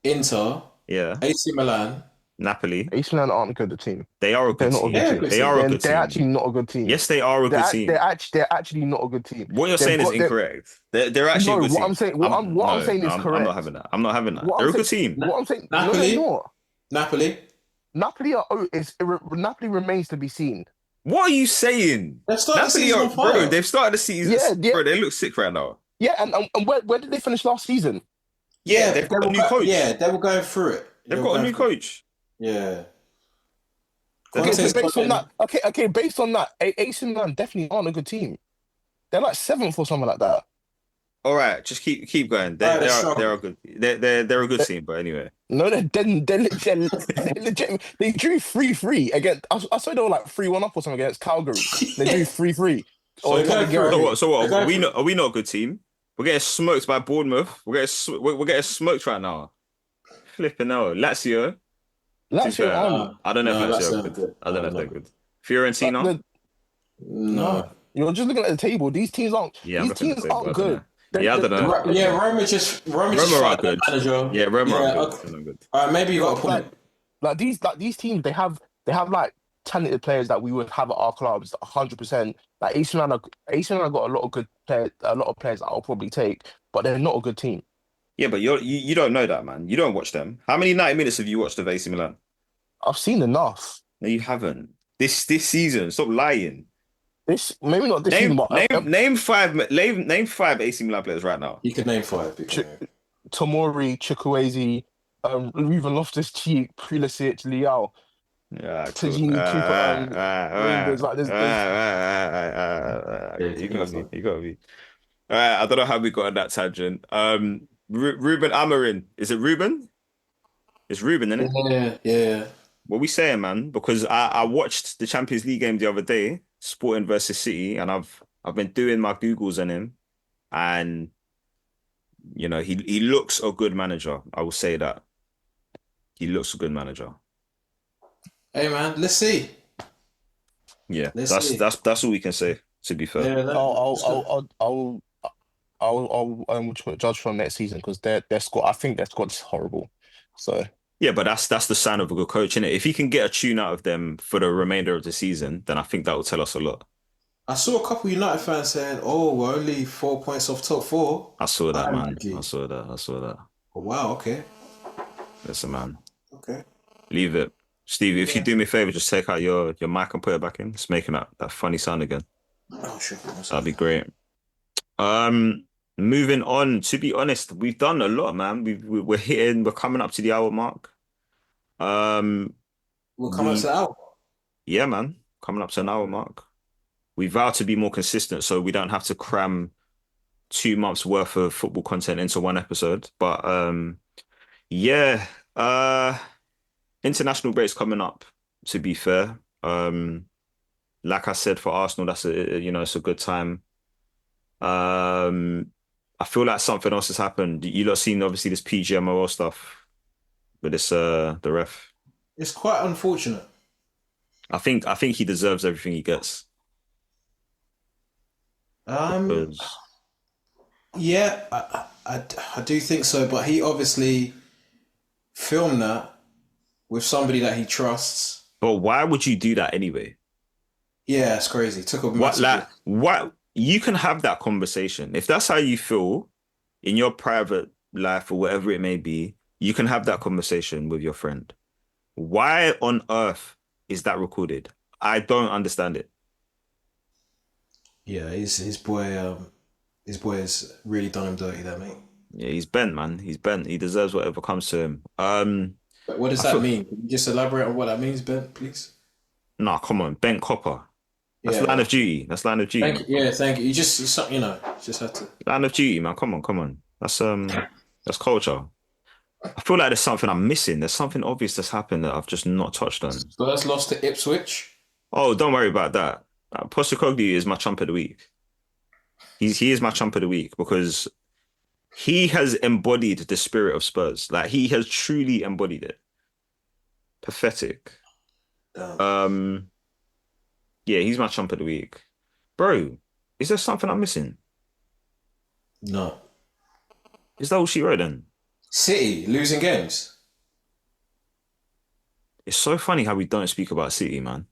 Inter, Yeah, AC Milan. Napoli. AC Milan aren't a good team. They are a They're good not a team. good Yeah, team. good They are a They're, good they're team. actually not a good team. Yes, they are a good team. They're actually not a good team. What you're They've saying is got their- incorrect. They're actually No, a good what team. I'm saying- what I'm saying is I'm correct. not having that. I'm not having that. What They're I'm a good saying- team. What I'm saying, no, Napoli? they're not. Napoli. Napoli remains to be seen. What are you saying? They've started the Napoli season are, on fire. bro, they've started the season. Yeah, yeah. Bro, they look sick right now. Yeah, and where did they finish last season? Yeah, they've got a new coach. Yeah, they were going through it. They've got a new coach. Yeah. They've Okay, got- so based on that, based on that, AC Milan definitely aren't a good team. They're like 7th or something like that. All right, just keep going. Right, They're a good. They're a good team. But anyway, No, they're legit. They drew 3-3 against. I saw they were like 3-1 up or something against Calgary. They drew 3-3. So Or they're going Cagliari. through so what? They're going Are we not a good team? We're getting smoked by Bournemouth. We're getting smoked right now. Flipping out. Lazio. Lazio aren't. I don't know No, if Lazio Lazio are aren't good. good. I don't know if No, they're no. good. Fiorentina. Like, No. you're just looking at the table. These teams aren't. Yeah, I'm these looking at teams the table, aren't I don't good. know. Yeah, I don't know. Roma just Roma are fired good. their manager. Yeah, Roma are good. okay. They're not good. All right, maybe you got a point. Like these teams, they have like talented players that we would have at our clubs, 100%. Like AC Milan have got a lot of good players, a lot of players that I'll probably take, but they're not a good team. Yeah, but you don't know that, man. You don't watch them. How many 90 minutes have you watched of AC Milan? I've seen enough. No, you haven't. This season, stop lying. This maybe not this season, but Name five AC Milan players right now. You could name 5. Tomori, Chukwueze, Ruben Loftus-Cheek, Pulisic, Leao. Yeah, cool. Tajini, Cooper, Rangers, like this. You got me. All right, I don't know how we got on that tangent. Ruben Amorim. Is it Ruben? It's Ruben, isn't it? Yeah. What we saying, man? Because I watched the Champions League game the other day, Sporting versus City, and I've been doing my Googles on him, and you know he looks a good manager. I will say that he looks a good manager. Hey man, let's see. Yeah, Let's see. that's all we can say. To be fair, Yeah, I'll judge from next season because their squad. I think their squad's horrible. So yeah, but that's the sign of a good coach, innit? If he can get a tune out of them for the remainder of the season, then I think that will tell us a lot. I saw a couple United fans saying, "Oh, we're only 4 points off top 4." I saw that, man. gee. I saw that. Oh, wow. Okay. Listen, man, Okay. leave it. Stevie, if you do me a favor, just take out your mic and put it back in. It's making that funny sound again. Oh, sure. That'd be great. Moving on. To be honest, we've done a lot, man. We're coming up to the hour mark. We'll come up to the hour. Yeah, man, coming up to an hour mark. We vow to be more consistent, so we don't have to cram 2 months worth of football content into one episode. But yeah, international breaks coming up. To be fair, like I said, for Arsenal, that's it's a good time. I feel like something else has happened. You lot seen obviously this PGMOL stuff with this the ref. It's quite unfortunate. I think he deserves everything he gets. Because- Yeah, I do think so, but he obviously filmed that with somebody that he trusts. But why would you do that anyway? Yeah, it's crazy. Took a What you can have that conversation. If that's how you feel in your private life or whatever it may be, you can have that conversation with your friend. Why on earth is that recorded? I don't understand it. Yeah, his boy has really done him dirty there, mate. Yeah, he's bent, man. He's bent. He deserves whatever comes to him. But what does that mean? Can you just elaborate on what that means, Ben, please? Nah, come on. Bent copper. That's Yeah. line of duty. That's line of duty. Thank you. Yeah, thank you. You just had to. Line of duty, man. Come on. That's culture. I feel like there's something I'm missing. There's something obvious that's happened that I've just not touched on. Spurs lost to Ipswich. Oh, don't worry about that. Postecoglou is my chump of the week. He is my chump of the week because he has embodied the spirit of Spurs. Like he has truly embodied it. Pathetic. Yeah, he's my chump of the week. Bro, is there something I'm missing? No. Is that all she wrote then? City losing games. It's so funny how we don't speak about City, man.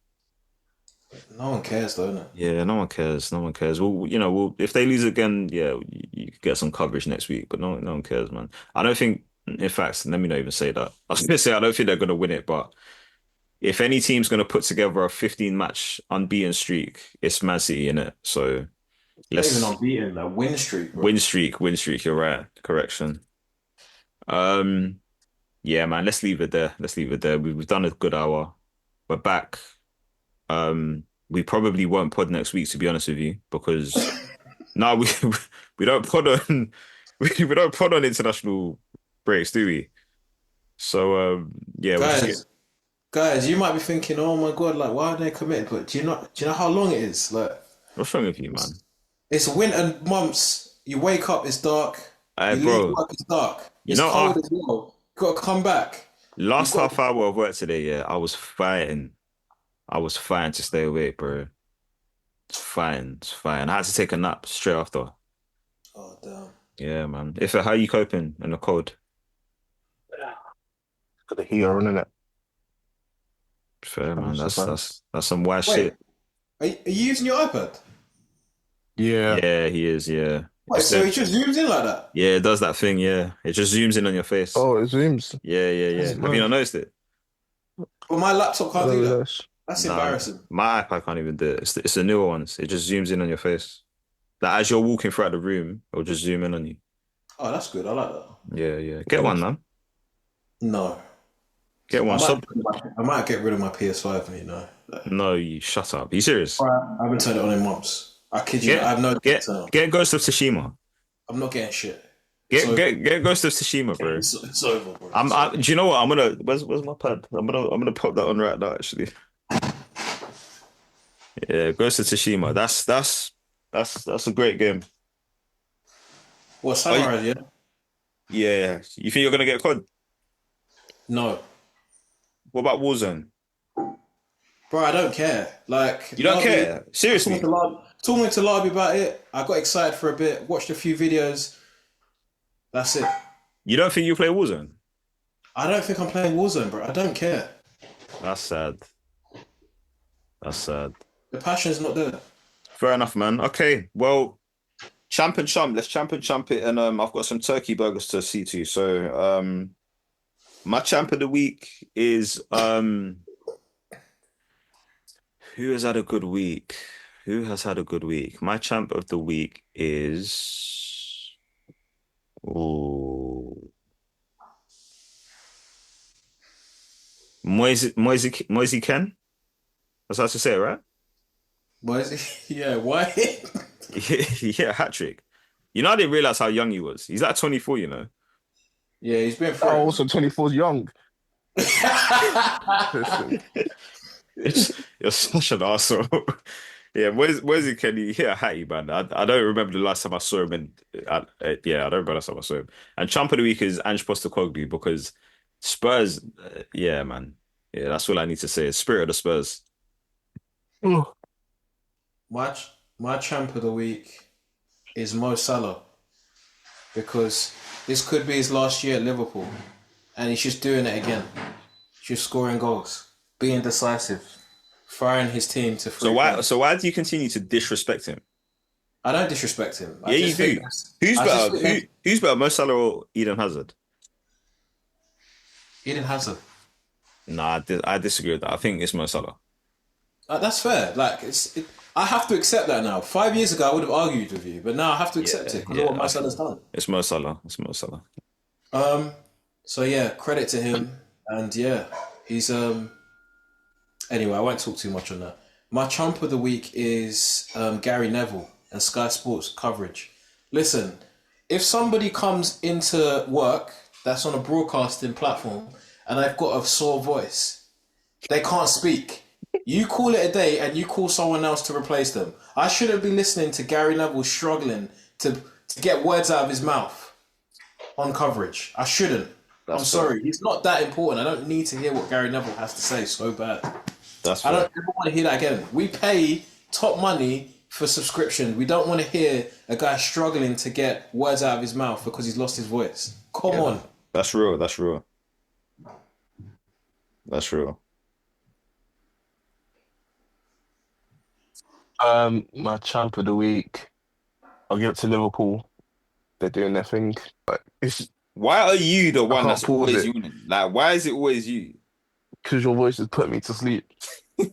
No one cares, though, innit? Yeah, no one cares. No one cares. Well, if they lose again, yeah, you could get some coverage next week. But no one cares, man. I don't think. In fact, let me not even say that. I was gonna say I don't think they're gonna win it, but if any team's gonna put together a 15-match unbeaten streak, it's Man City, innit? So Not even let's unbeaten, like win streak, bro. win streak. You're right. Correction. Yeah, man. Let's leave it there. Let's leave it there. We've done a good hour. We're back. We probably won't pod next week, to be honest with you, because no, we don't pod on we don't pod on international breaks, do we? So yeah, we'll just Guys, you might be thinking, oh my God, like why are they committed? But do you know how long it is? Like what's wrong with you, man? it's winter months. You wake up, it's dark. Hey, You bro. leave work, it's dark. You It's know, cold as well. You gotta come back. Last You've got- half hour of work today, yeah, I was fighting. I was fighting to stay awake, bro. It's fine. It's fine. I had to take a nap straight after. Oh damn. Yeah, man. How you coping in the cold? Got the heater on, innit? Fair, man. so fine. That's some wise Wait. shit. Are you using your iPad? Yeah. Yeah, he is, yeah. Wait, so he just zooms in like that? Yeah, it does that thing, yeah. It just zooms in on your face. Oh, it zooms. Yeah. That's Have you not noticed it? But my laptop can't do that. Yes. That's Nah, embarrassing. my iPad can't even do it. It's the newer ones. It just zooms in on your face. Like as you're walking throughout the room, it'll just zoom in on you. Oh, that's good. I like that. Yeah. Get one, man. No. Get one. I might get rid of my PS5, you know. No, you shut up. Are you serious? I haven't turned it on in months. I kid you. Get- I have no Get turn on. get Ghost of Tsushima. I'm not getting shit. Get So- get Ghost of Tsushima, bro. It's over, bro. Do you know what? Where's my pad? I'm gonna pop that on right now, actually. Yeah, Ghost of Tsushima. That's a great game. What, Samurai, yeah? Yeah. You think you're gonna get COD? No. What about Warzone? Bro, I don't care. Like, You don't Larby- care? Seriously? Talking to Larby about it, I got excited for a bit, watched a few videos. That's it. You don't think you play Warzone? I don't think I'm playing Warzone, bro. I don't care. That's sad. That's sad. The passion's not there. Fair enough, man. Okay, well, champ and chump. Let's champ and chump it, and I've got some turkey burgers to see to. So, my champ of the week is who has had a good week? Who has had a good week? My champ of the week is Moise Ken. That's how to say it, right? Why is he? Yeah, why? Yeah, hat trick. You know, I didn't realize how young he was. He's like 24, you know. Yeah, he's been Oh, through. also 24's young. You're such an arsehole. Yeah, where's he, Kenny? Yeah, Hattie, man. I don't remember the last time I saw him. I don't remember the last time I saw him. And champ of the week is Ange Postecoglou because Spurs, yeah, man. Yeah, that's all I need to say. Spirit of the Spurs. My champ of the week is Mo Salah because this could be his last year at Liverpool and he's just doing it again. Just scoring goals, being decisive, firing his team to free. So why do you continue to disrespect him? I don't disrespect him. I Yeah, you just do. think Who's I better? just think Who's better, Mo Salah or Eden Hazard? Eden Hazard. Nah, I disagree with that. I think it's Mo Salah. That's fair. Like I have to accept that now. 5 years ago, I would have argued with you, but now I have to accept it because of what Mo Salah's done. It's Mo Salah. It's Mo Salah. So yeah, credit to him, and yeah, he's Anyway, I won't talk too much on that. My chump of the week is Gary Neville and Sky Sports coverage. Listen, if somebody comes into work that's on a broadcasting platform and they've got a sore voice, they can't speak. You call it a day and you call someone else to replace them. I shouldn't be listening to Gary Neville struggling to get words out of his mouth on coverage. I shouldn't. I'm sorry. He's not that important. I don't need to hear what Gary Neville has to say so bad. That's I fair. don't ever want to hear that again. We pay top money for subscription. We don't want to hear a guy struggling to get words out of his mouth because he's lost his voice. Come on. That's real. That's real. That's real. My champ of the week, I'll give it to Liverpool. They're doing their thing. But it's Why are you the one can't that's pause always it. winning? Like, why is it always you? because your voice has put me to sleep.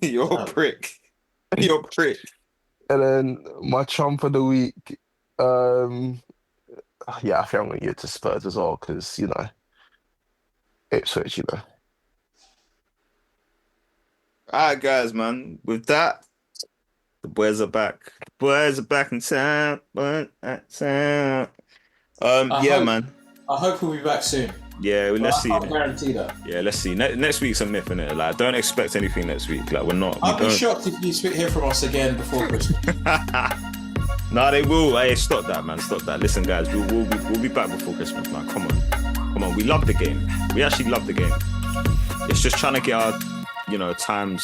You're a prick. You're a prick. And then my champ of the week, yeah, I think I'm gonna give it to Spurs as well because Ipswich, All right, guys, man. With that, the boys are back. The boys are back in town. Yeah, hope- man. I hope we'll be back soon. Yeah, well, let's I see. can't guarantee that. Yeah, let's see. Next week's a myth, innit? Like, don't expect anything next week. Like, we're not. I'd be don't. shocked if you hear from us again before Christmas. Nah, they will. Hey, stop that, man. Stop that. Listen, guys, we'll be back before Christmas, man. Come on. We love the game. We actually love the game. It's just trying to get our, time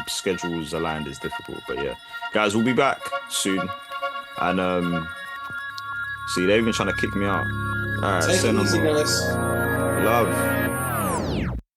schedules aligned is difficult. But yeah, guys, we'll be back soon. And see, they're even trying to kick me out. All right, Take say it no easy, more. guys. Love.